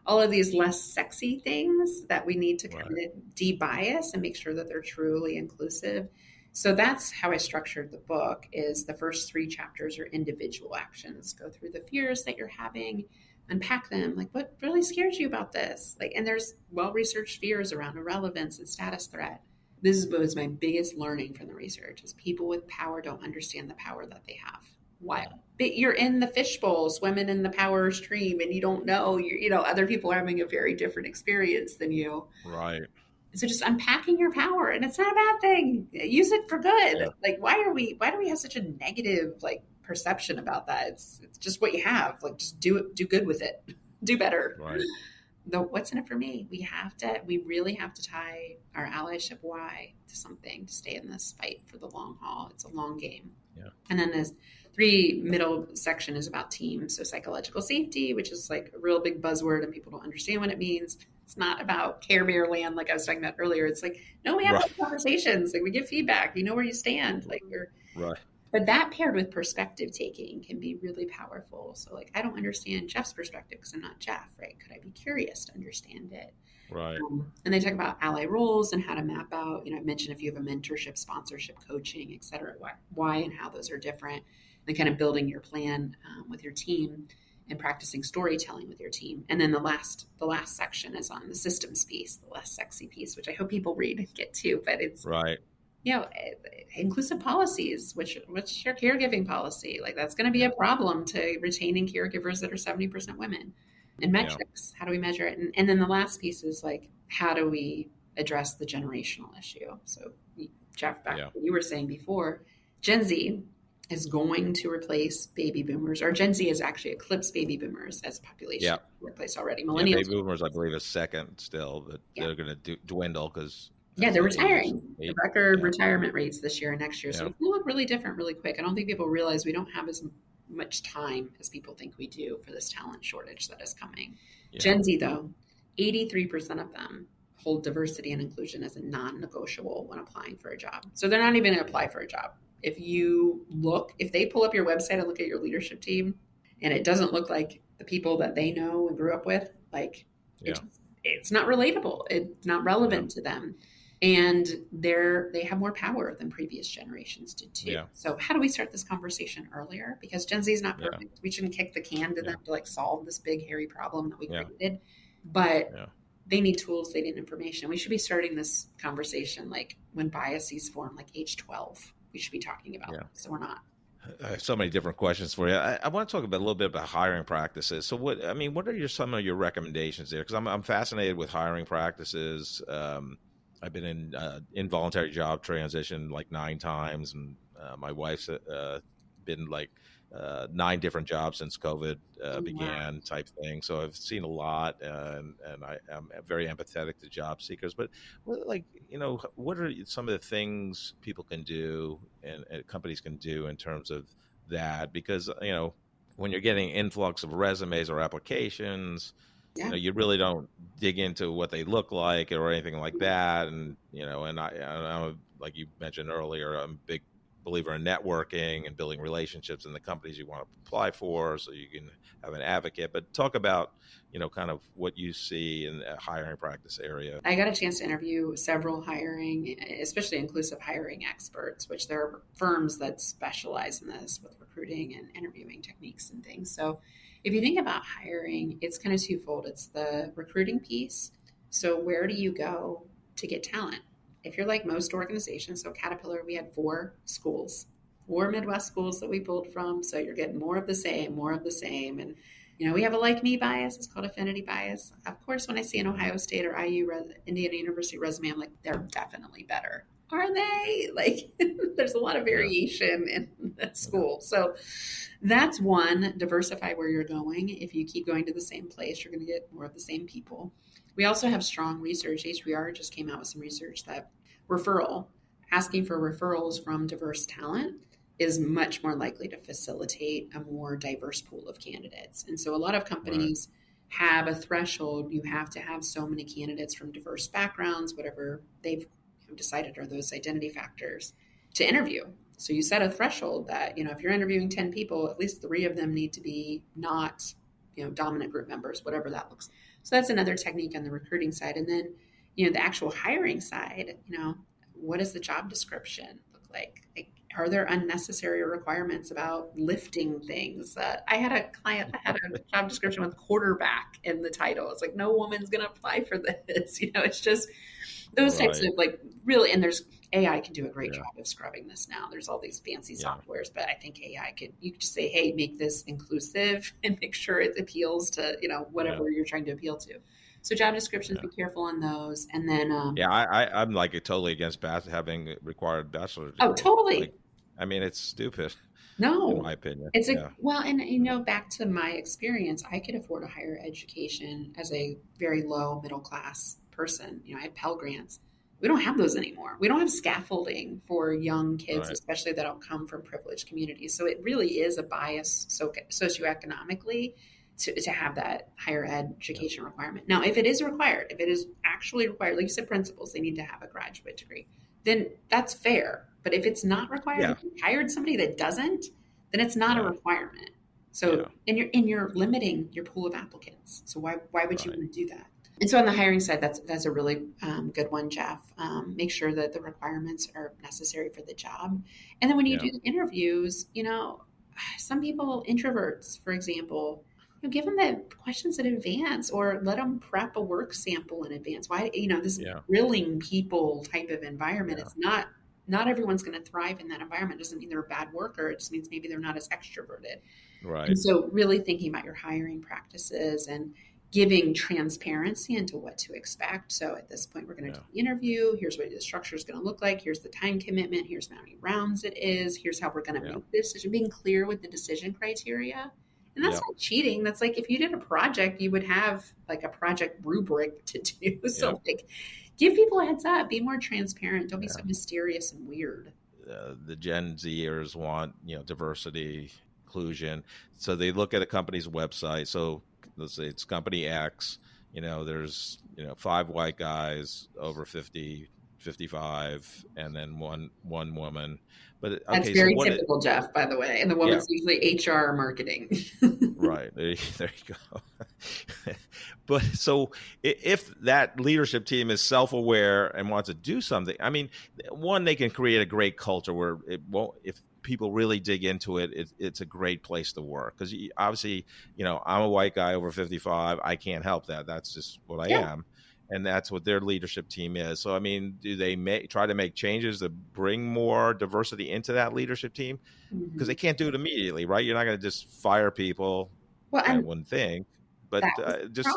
all of these less sexy things that we need to kind of de-bias and make sure that they're truly inclusive. So that's how I structured the book. Is the first 3 chapters are individual actions. Go through the fears that you're having, unpack them. Like, what really scares you about this? Like, and there's well-researched fears around irrelevance and status threat. This was my biggest learning from the research, is people with power don't understand the power that they have. Why? But you're in the fishbowl swimming in the power stream, and you don't know, other people are having a very different experience than you. Right. So just unpacking your power, and it's not a bad thing. Use it for good. Yeah. Like, why do we have such a negative perception about that? It's just what you have. Like, just do good with it. Do better. Right. What's in it for me? We really have to tie our allyship why to something to stay in this fight for the long haul. It's a long game. Yeah. And then this 3 middle section is about teams. So psychological safety, which is like a real big buzzword and people don't understand what it means. It's not about Care Bear land like I was talking about earlier. It's like, no, we have conversations. Like, we give feedback. You know where you stand. Like, but that paired with perspective taking can be really powerful. So like, I don't understand Jeff's perspective because I'm not Jeff, right? Could I be curious to understand it? Right. And they talk about ally roles and how to map out, I mentioned if you have a mentorship, sponsorship, coaching, et cetera, why and how those are different, and kind of building your plan with your team and practicing storytelling with your team. And then the last section is on the systems piece, the less sexy piece, which I hope people read and get to, but it's inclusive policies, which your caregiving policy, like that's going to be a problem to retaining caregivers that are 70% women. And metrics, how do we measure it? And then the last piece is like, how do we address the generational issue? So Jeff, back to what you were saying before, Gen Z is going to replace baby boomers, or Gen Z has actually eclipsed baby boomers as a population workplace already. Millennials, baby boomers, I believe, is second still, but they're going to dwindle because they're retiring. The record retirement rates this year and next year. So it's going to look really different really quick. I don't think people realize we don't have as much time as people think we do for this talent shortage that is coming. Gen Z, though, 83% of them hold diversity and inclusion as a non-negotiable when applying for a job. So they're not even going to apply for a job. If they pull up your website and look at your leadership team and it doesn't look like the people that they know and grew up with, like it's not relatable. It's not relevant to them. And they have more power than previous generations did too. Yeah. So how do we start this conversation earlier? Because Gen Z is not perfect. Yeah. We shouldn't kick the can to them to like solve this big hairy problem that we created. But they need tools, they need information. We should be starting this conversation like when biases form, like age 12. We should be talking about. So we're not. I have so many different questions for you. I want to talk about a little bit about hiring practices. So what are some of your recommendations there? Because I'm fascinated with hiring practices. I've been in involuntary job transition like 9 times, and my wife's been like 9 different jobs since COVID began, type thing. So I've seen a lot, and I am very empathetic to job seekers. But what are some of the things people can do and companies can do in terms of that? Because when you're getting influx of resumes or applications, you really don't dig into what they look like or anything like that. And, and I'm, like you mentioned earlier, I'm a big believer in networking and building relationships in the companies you want to apply for so you can have an advocate. But talk about, kind of what you see in the hiring practice area. I got a chance to interview several hiring, especially inclusive hiring experts, which there are firms that specialize in this with recruiting and interviewing techniques and things. So if you think about hiring, it's kind of twofold. It's the recruiting piece. So where do you go to get talent? If you're like most organizations, so Caterpillar, we had 4 Midwest schools that we pulled from. So you're getting more of the same. And, we have a like me bias. It's called affinity bias. Of course, when I see an Ohio State or IU, Indiana University resume, I'm like, they're definitely better. Are they? Like, there's a lot of variation in the school. So that's one, diversify where you're going. If you keep going to the same place, you're going to get more of the same people. We also have strong research. HBR just came out with some research that asking for referrals from diverse talent is much more likely to facilitate a more diverse pool of candidates. And so a lot of companies have a threshold. You have to have so many candidates from diverse backgrounds, whatever they've decided are those identity factors to interview. So you set a threshold that, if you're interviewing 10 people, at least 3 of them need to be not, dominant group members, whatever that looks like. So that's another technique on the recruiting side. And then, the actual hiring side, what does the job description look like? Are there unnecessary requirements about lifting things? I had a client that had a job description with quarterback in the title. It's like, no woman's going to apply for this. It's just those types of really, and there's AI can do a great job of scrubbing this now. There's all these fancy softwares, but I think AI you could just say, hey, make this inclusive and make sure it appeals to, whatever you're trying to appeal to. So job descriptions, be careful on those. And then, I'm like totally against having required bachelor's degree. Oh, totally. It's stupid. No, in my opinion. It's back to my experience, I could afford a higher education as a very low middle class person. I had Pell Grants. We don't have those anymore. We don't have scaffolding for young kids, especially that don't come from privileged communities. So it really is a bias socioeconomically to have that higher education requirement. Now, if it is actually required, like you said, principals, they need to have a graduate degree, then that's fair. But if it's not required, if you hired somebody that doesn't, then it's not a requirement. So, and you're limiting your pool of applicants. So why would you want to do that? And so on the hiring side, that's a really good one, Jeff. Make sure that the requirements are necessary for the job. And then when you do the interviews, some people, introverts, for example, give them the questions in advance or let them prep a work sample in advance. Why, this grilling people type of environment, it's not not everyone's going to thrive in that environment. It doesn't mean they're a bad worker. It just means maybe they're not as extroverted. Right. And so really thinking about your hiring practices and giving transparency into what to expect. So at this point, we're going to do the interview. Here's what the structure is going to look like. Here's the time commitment. Here's how many rounds it is. Here's how we're going to make this decision. Being clear with the decision criteria. And that's not cheating. That's like if you did a project, you would have like a project rubric to do. So like give people a heads up. Be more transparent. Don't be so mysterious and weird. The Gen Zers want, diversity, inclusion. So they look at a company's website. So let's say it's company X, there's, 5 white guys over 50, 55, and then one woman. But okay, that's very typical, Jeff, by the way. And the woman's usually HR or marketing. Right. There you go. But so if that leadership team is self-aware and wants to do something, I mean, one, they can create a great culture where it won't, if people really dig into it, it's a great place to work. Because obviously, I'm a white guy over 55. I can't help that. That's just what I am. And that's what their leadership team is. So, I mean, do they try to make changes to bring more diversity into that leadership team? Because they can't do it immediately, right? You're not going to just fire people. Well, I wouldn't think. But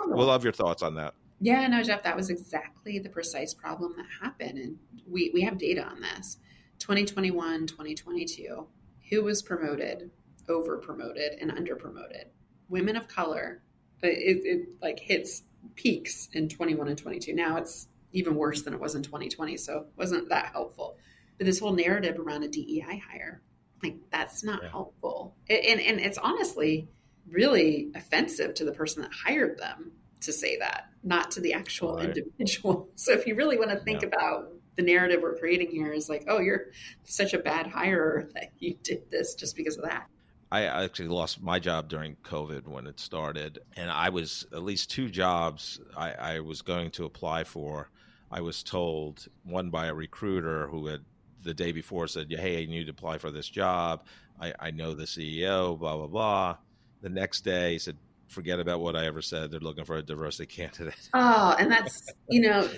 we'll love your thoughts on that. Yeah, no, Jeff, that was exactly the precise problem that happened. And we have data on this. 2021, 2022, who was promoted, over promoted, and under promoted? Women of color. It like hits peaks in 21 and 22. Now it's even worse than it was in 2020. So it wasn't that helpful. But this whole narrative around a DEI hire, like that's not helpful. And it's honestly really offensive to the person that hired them to say that, not to the actual individual. So if you really want to think about the narrative we're creating here is like, oh, you're such a bad hirer that you did this just because of that. I actually lost my job during COVID when it started, and I was at least 2 jobs I was going to apply for. I was told, one by a recruiter who had the day before said, hey, you need to apply for this job. I know the CEO, blah, blah, blah. The next day he said, forget about what I ever said. They're looking for a diversity candidate. Oh, and that's,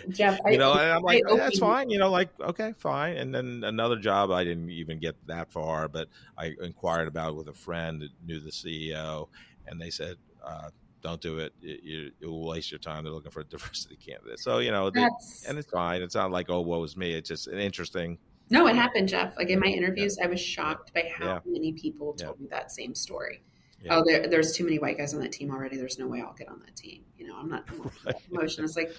Jeff, and I'm like, that's fine. Okay, fine. And then another job, I didn't even get that far, but I inquired about it with a friend that knew the CEO, and they said, don't do it. It will waste your time. They're looking for a diversity candidate. So, and it's fine. It's not like, oh, woe is me. It's just an interesting. No, it happened, Jeff. Like in my interviews, I was shocked by how many people told me that same story. Yeah. Oh, there's too many white guys on that team already. There's no way I'll get on that team. I'm not promotion. It's like,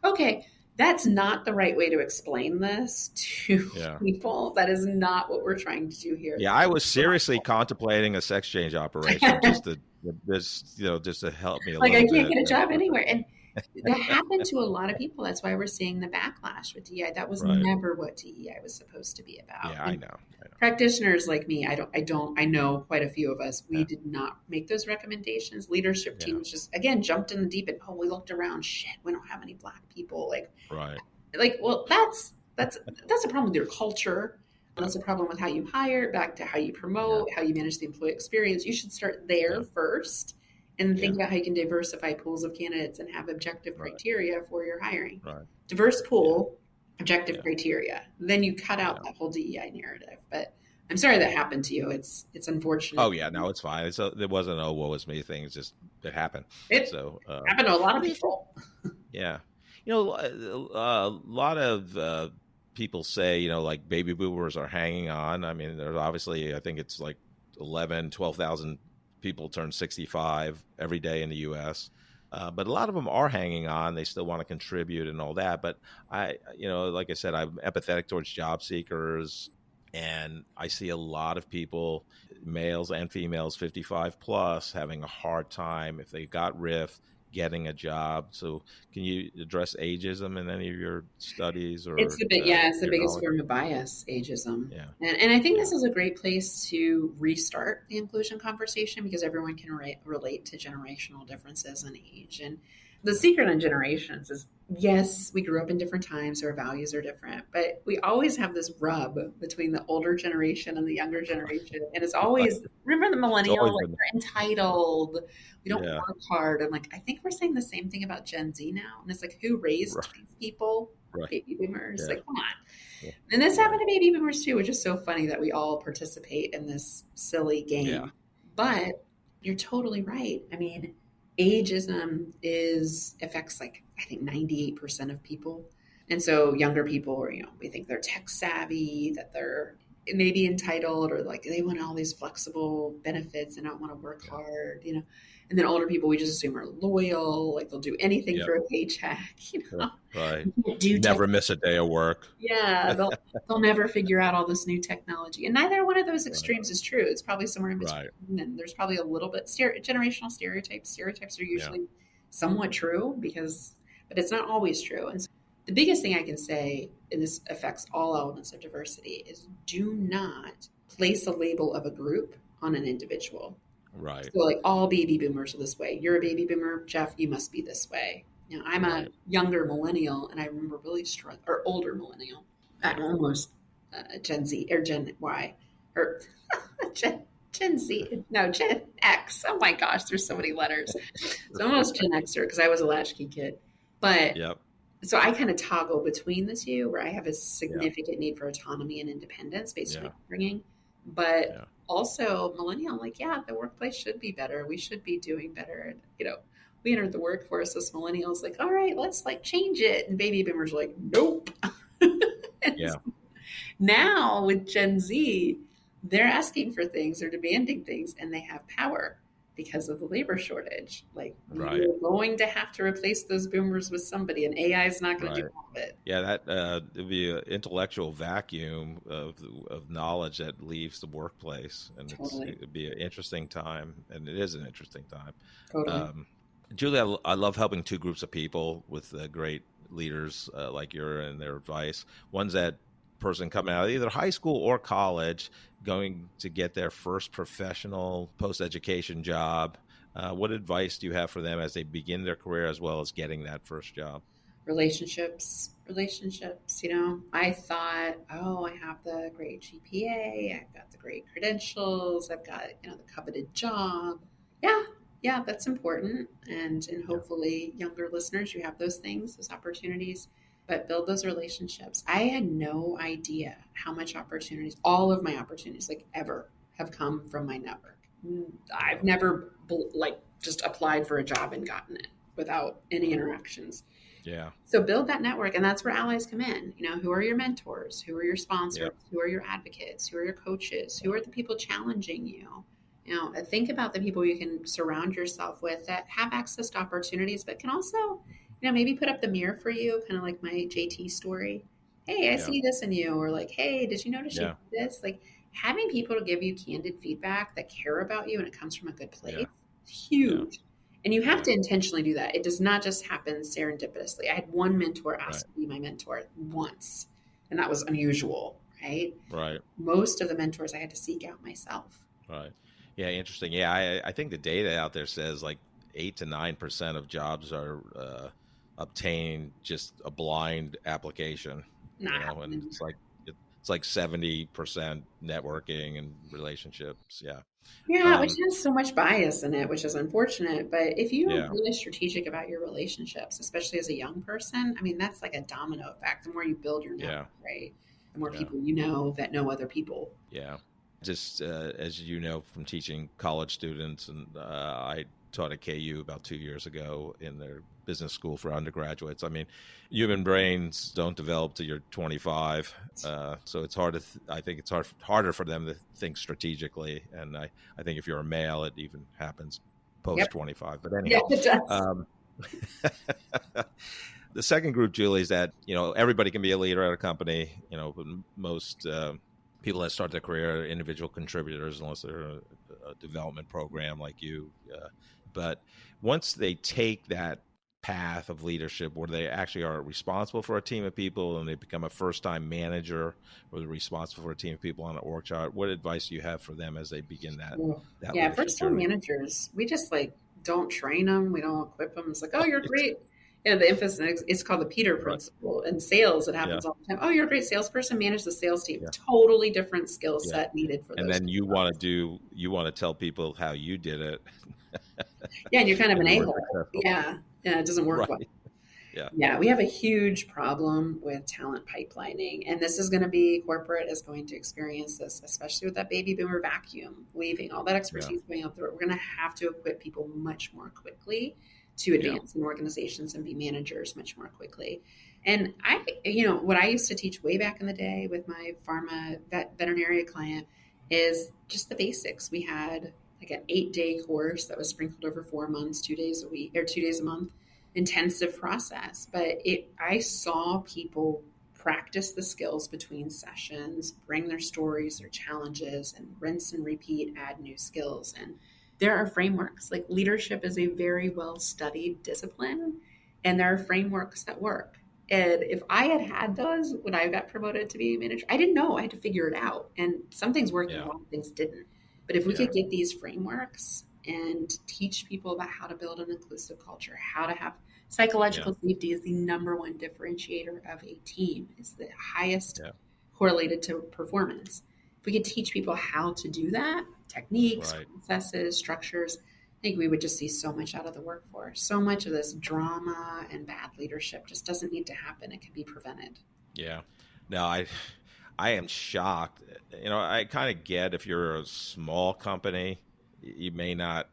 okay, that's not the right way to explain this to people. That is not what we're trying to do here. Yeah, I was seriously contemplating a sex change operation just to help me a little bit. Like I can't get a job anywhere. And that happened to a lot of people. That's why we're seeing the backlash with DEI. That was never what DEI was supposed to be about. Yeah, I know. Practitioners like me, I know quite a few of us, we did not make those recommendations. Leadership teams just, again, jumped in the deep end. Oh, we looked around. Shit, we don't have any Black people. Well, that's a problem with your culture. That's a problem with how you hire, back to how you promote, how you manage the employee experience. You should start there first. And think about how you can diversify pools of candidates and have objective criteria for your hiring. Right. Diverse pool, objective criteria. Then you cut out that whole DEI narrative. But I'm sorry that happened to you. It's unfortunate. Oh, yeah. No, it's fine. It wasn't a woe is me thing. It's just, it happened. It happened to a lot of people. Yeah. A lot of people say, like baby boomers are hanging on. I mean, there's obviously, I think it's like 12,000 people turn 65 every day in the U.S. But a lot of them are hanging on. They still want to contribute and all that. But like I said, I'm empathetic towards job seekers, and I see a lot of people, males and females, 55 plus, having a hard time if they got RIF, getting a job. So can you address ageism in any of your studies? Or it's the biggest form of bias, ageism. Yeah. And I think this is a great place to restart the inclusion conversation because everyone can relate to generational differences in age. And the secret in generations is, yes, we grew up in different times, our values are different, but we always have this rub between the older generation and the younger generation. And it's always, remember the millennial, like they're entitled, we don't work hard. And like, I think we're saying the same thing about Gen Z now. And it's like, who raised these people? Right. baby boomers. Yeah. Like, come on. Yeah. And this happened to baby boomers too, which is so funny that we all participate in this silly game. Yeah. But you're totally right. I mean, ageism affects like, I think 98% of people. And so younger people, we think they're tech savvy, that they're maybe entitled, or like they want all these flexible benefits and don't want to work hard, And then older people, we just assume are loyal, like they'll do anything for a paycheck, Right. Do Never miss a day of work. Yeah, they'll never figure out all this new technology, and neither one of those extremes is true. It's probably somewhere in between, and there's probably a little bit generational stereotypes. Stereotypes are usually somewhat true but it's not always true. And so the biggest thing I can say, and this affects all elements of diversity, is do not place a label of a group on an individual. Right. So like all baby boomers are this way. You're a baby boomer, Jeff, you must be this way. I'm a younger millennial, and I remember really struggling, or older millennial. I'm almost Gen Z or Gen Y or Gen Z. No, Gen X. Oh my gosh, there's so many letters. It's almost Gen Xer because I was a latchkey kid. But so I kind of toggle between the two, where I have a significant need for autonomy and independence based on my upbringing. But also millennial, like, the workplace should be better. We should be doing better. And, we entered the workforce as millennials, like, all right, let's like change it. And baby boomers are like, nope. Now with Gen Z, they're asking for things, they're demanding things, and they have power because of the labor shortage. Like, we're going to have to replace those boomers with somebody, and AI is not going to do all of it. Yeah, that it'd be an intellectual vacuum of knowledge that leaves the workplace, and it'd be an interesting time, and it is an interesting time. Totally. Julie, I love helping two groups of people with great leaders like you're and their advice. One's that person coming out of either high school or college, going to get their first professional post-education job. What advice do you have for them as they begin their career, as well as getting that first job? Relationships. I thought, I have the great GPA, I've got the great credentials, I've got, the coveted job. Yeah, that's important. And hopefully younger listeners, you have those things, those opportunities, but build those relationships. I had no idea how much opportunities, all of my opportunities, like ever, have come from my network. I've never just applied for a job and gotten it without any interactions. Yeah. So build that network, and that's where allies come in. Who are your mentors? Who are your sponsors? Who are your advocates? Who are your coaches? Who are the people challenging you? Think about the people you can surround yourself with that have access to opportunities, but can also, maybe put up the mirror for you, kind of like my JT story. Hey, I see this in you. Or like, hey, did you notice you did this? Like, having people to give you candid feedback that care about you and it comes from a good place, huge. And you have to intentionally do that. It does not just happen serendipitously. I had one mentor ask to be my mentor once, and that was unusual, right? Right. Most of the mentors I had to seek out myself. Right. Yeah, interesting. Yeah, I think the data out there says like 8 to 9% of jobs are obtained just a blind application. And it's like 70% networking and relationships. Yeah, which has so much bias in it, which is unfortunate. But if you are really strategic about your relationships, especially as a young person, I mean, that's like a domino effect. The more you build your network, right? The more people that know other people. Yeah. Just as you know from teaching college students, and I taught at KU about 2 years ago in their business school for undergraduates. I mean, human brains don't develop till you're 25, so it's hard to. I think it's harder for them to think strategically, and I think if you're a male, it even happens post 25. But anyhow, it does. The second group, Julie, is that everybody can be a leader at a company. But most people that start their career are individual contributors, unless they're a development program like you. But once they take that path of leadership where they actually are responsible for a team of people and they become a first-time manager, or they're responsible for a team of people on an org chart, what advice do you have for them as they begin that first-time managers, we just don't train them. We don't equip them. It's like, oh, you're great. The emphasis, it's called the Peter principle. In sales, it happens all the time. Oh, you're a great salesperson. Manage the sales team. Totally different skill set needed for those. And then you want to tell people how you did it. And you're kind of an a-hole. Yeah, it doesn't work well. Yeah. Yeah, we have a huge problem with talent pipelining, and this is going to be corporate is going to experience this, especially with that baby boomer vacuum leaving all that Yeah. expertise going out there. We're going to have to equip people much more quickly to advance in organizations and be managers much more quickly. And what I used to teach way back in the day with my pharma veterinary client is just the basics. We had like an 8-day course that was sprinkled over 4 months, 2 days a week or 2 days a month, intensive process. But I saw people practice the skills between sessions, bring their stories, their challenges, and rinse and repeat, add new skills. And there are frameworks. Like leadership is a very well studied discipline, and there are frameworks that work. And if I had those when I got promoted to be a manager, I didn't know. I had to figure it out. And some things worked and a lot of things didn't. But if we could get these frameworks and teach people about how to build an inclusive culture, how to have psychological safety is the number one differentiator of a team. It's the highest correlated to performance. If we could teach people how to do that, techniques, processes, structures, I think we would just see so much out of the workforce. So much of this drama and bad leadership just doesn't need to happen. It can be prevented. Yeah. No, I am shocked. I kind of get if you're a small company, you may not,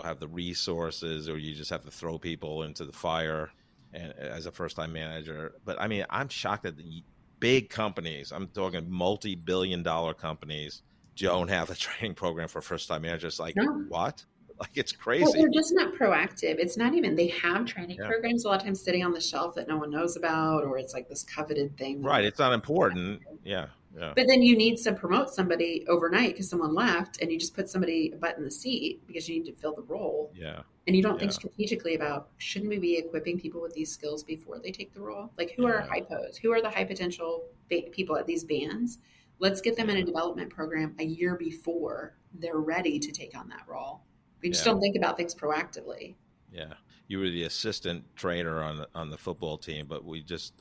have the resources, or you just have to throw people into the fire and as a first-time manager. But I mean, I'm shocked that the big companies, I'm talking multi-billion-dollar companies, don't have a training program for first-time managers. Like, what? Like, it's crazy. Well, they're just not proactive. It's not even, they have training programs a lot of times sitting on the shelf that no one knows about, or it's like this coveted thing. Right. It's not important. Yeah. But then you need to promote somebody overnight because someone left, and you just put somebody a butt in the seat because you need to fill the role. Yeah. And you don't think strategically about, shouldn't we be equipping people with these skills before they take the role? Like, who are hypos? Who are the high potential people at these bands? Let's get them in a development program a year before they're ready to take on that role. We just don't think about things proactively. Yeah. You were the assistant trainer on the football team, but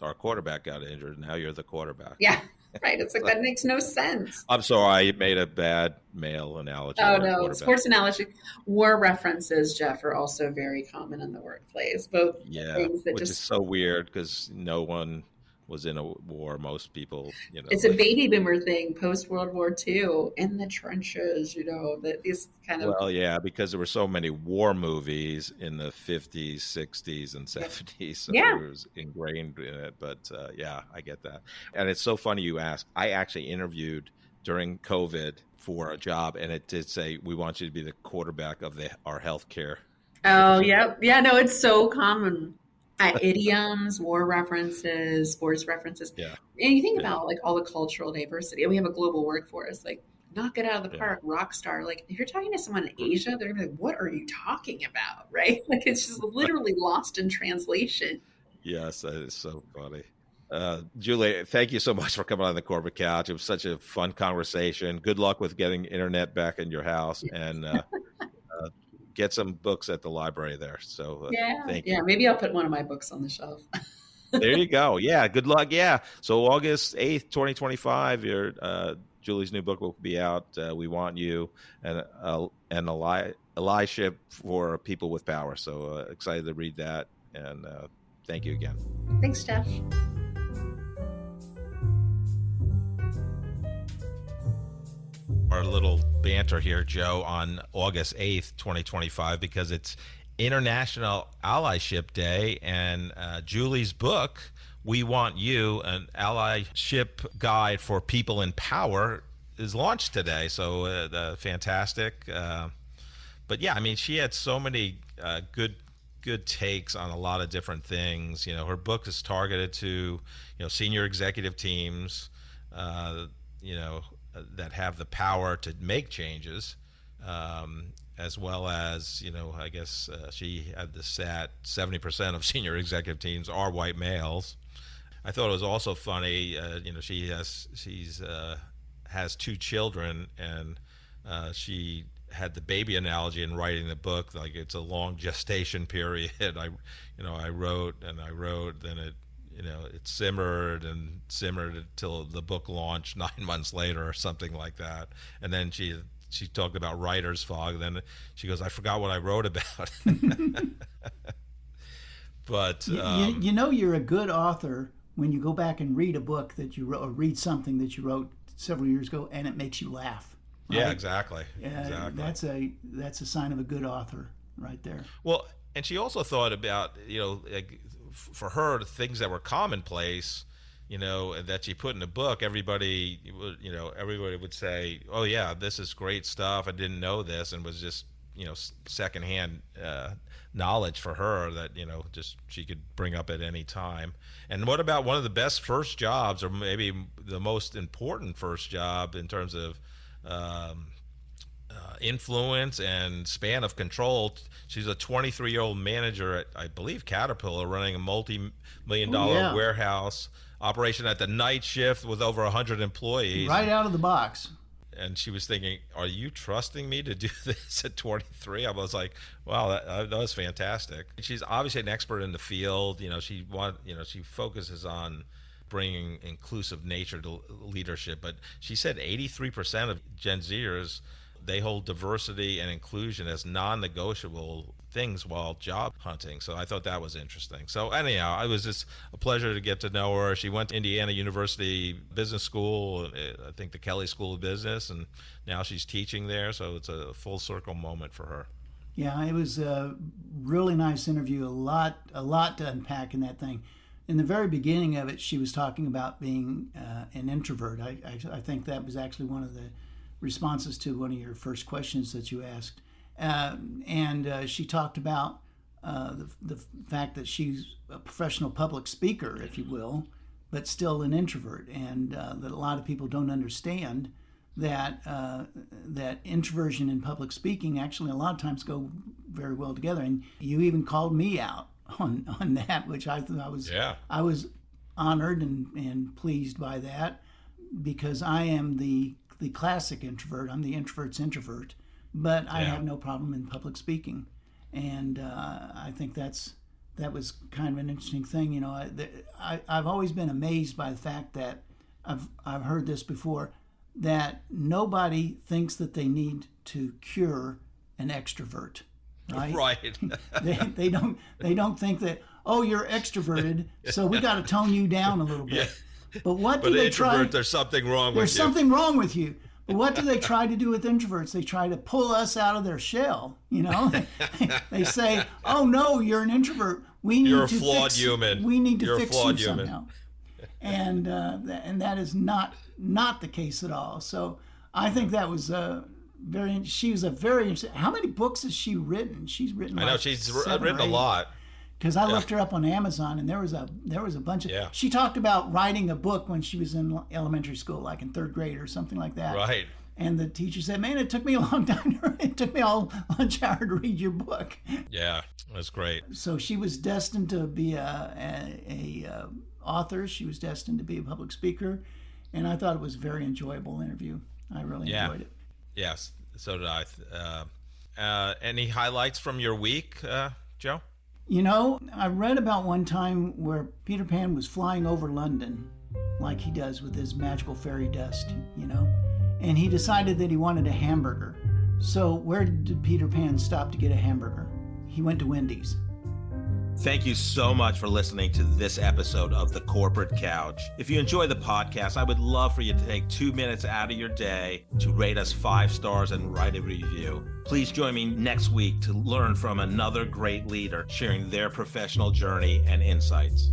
our quarterback got injured. Now you're the quarterback. Yeah. Right. It's like, that makes no sense. I'm sorry. I made a bad male analogy. Oh, no. Sports analogy. War references, Jeff, are also very common in the workplace. Both things that which is so weird because no one was in a war. Most people, it's a baby boomer thing, post World War II, in the trenches, that these kind of. Well, yeah, because there were so many war movies in the 50s, 60s, and 70s. So it was ingrained in it. But I get that. And it's so funny you ask. I actually interviewed during COVID for a job, and it did say, we want you to be the quarterback of our healthcare. Oh, yeah. Yeah, no, it's so common. Idioms, war references, sports references. Yeah. And you think about like all the cultural diversity. We have a global workforce, like knock it out of the park, rock star. Like if you're talking to someone in Asia, they're gonna be like, what are you talking about? Right? Like it's just literally lost in translation. Yes, that is so funny. Julie, thank you so much for coming on the Corporate Couch. It was such a fun conversation. Good luck with getting internet back in your house, and get some books at the library there. So thank you. Yeah, maybe I'll put one of my books on the shelf. There you go. Yeah, good luck. Yeah. So August 8th, 2025, Julie's new book will be out. We Want You, and Allyship for People with Power. So excited to read that. And thank you again. Thanks, Jeff. Our little banter here, Joe, on August 8th, 2025, because it's International Allyship Day, and Julie's book, We Want You, an allyship guide for people in power, is launched today. So fantastic. But yeah, I mean, she had so many good takes on a lot of different things. Her book is targeted to, senior executive teams, that have the power to make changes, as well as, I guess she had the stat 70% of senior executive teams are white males. I thought it was also funny, she has 2 children, and she had the baby analogy in writing the book, like it's a long gestation period. I wrote, then it simmered until the book launched 9 months later or something like that. And then she talked about writer's fog. Then she goes, I forgot what I wrote about. But you know you're a good author when you go back and read a book that you wrote, or read something that you wrote several years ago, and it makes you laugh. Right? Yeah, exactly. That's a sign of a good author, right there. Well, and she also thought about, like, for her, the things that were commonplace, that she put in the book. Everybody would say, "Oh yeah, this is great stuff. I didn't know this," and was just secondhand knowledge for her that just she could bring up at any time. And what about one of the best first jobs, or maybe the most important first job in terms of influence and span of control? She's a 23-year-old manager at, I believe, Caterpillar, running a multi-million-dollar warehouse operation at the night shift with over 100 employees. Right out of the box. And she was thinking, are you trusting me to do this at 23? I was like, wow, that was fantastic. She's obviously an expert in the field. She focuses on bringing inclusive nature to leadership. But she said 83% of Gen Zers, they hold diversity and inclusion as non-negotiable things while job hunting. So I thought that was interesting. So anyhow, it was just a pleasure to get to know her. She went to Indiana University Business School, I think the Kelley School of Business, and now she's teaching there. So it's a full circle moment for her. Yeah, it was a really nice interview. A lot to unpack in that thing. In the very beginning of it, she was talking about being an introvert. I think that was actually one of the responses to one of your first questions that you asked. And she talked about the fact that she's a professional public speaker, if you will, but still an introvert, and that a lot of people don't understand that that introversion and public speaking actually a lot of times go very well together. And you even called me out on that, which I thought I was honored and pleased by that, because I am the classic introvert. I'm the introvert's introvert, but I have no problem in public speaking. And I think that was kind of an interesting thing. I've always been amazed by the fact that I've heard this before, that nobody thinks that they need to cure an extrovert, right? Right. they don't think that, oh, you're extroverted, so we got to tone you down a little bit. Yeah. But what do they try? There's something wrong with you. There's something wrong with you. But what do they try to do with introverts? They try to pull us out of their shell. They say, "Oh no, you're an introvert. You're a flawed human. We need to fix you somehow." And that is not the case at all. So I think that was she was a very interesting. How many books has she written? She's written. I know she's written a lot. Because I looked her up on Amazon, and there was a bunch of. Yeah. She talked about writing a book when she was in elementary school, like in third grade or something like that. Right. And the teacher said, "Man, it took me a long time. It took me all lunch hour to read your book." Yeah, that's great. So she was destined to be a author. She was destined to be a public speaker, and I thought it was a very enjoyable interview. I really enjoyed it. Yes, so did I. Any highlights from your week, Joe? I read about one time where Peter Pan was flying over London, like he does with his magical fairy dust, and he decided that he wanted a hamburger. So where did Peter Pan stop to get a hamburger? He went to Wendy's. Thank you so much for listening to this episode of The Corporate Couch. If you enjoy the podcast, I would love for you to take 2 minutes out of your day to rate us 5 stars and write a review. Please join me next week to learn from another great leader sharing their professional journey and insights.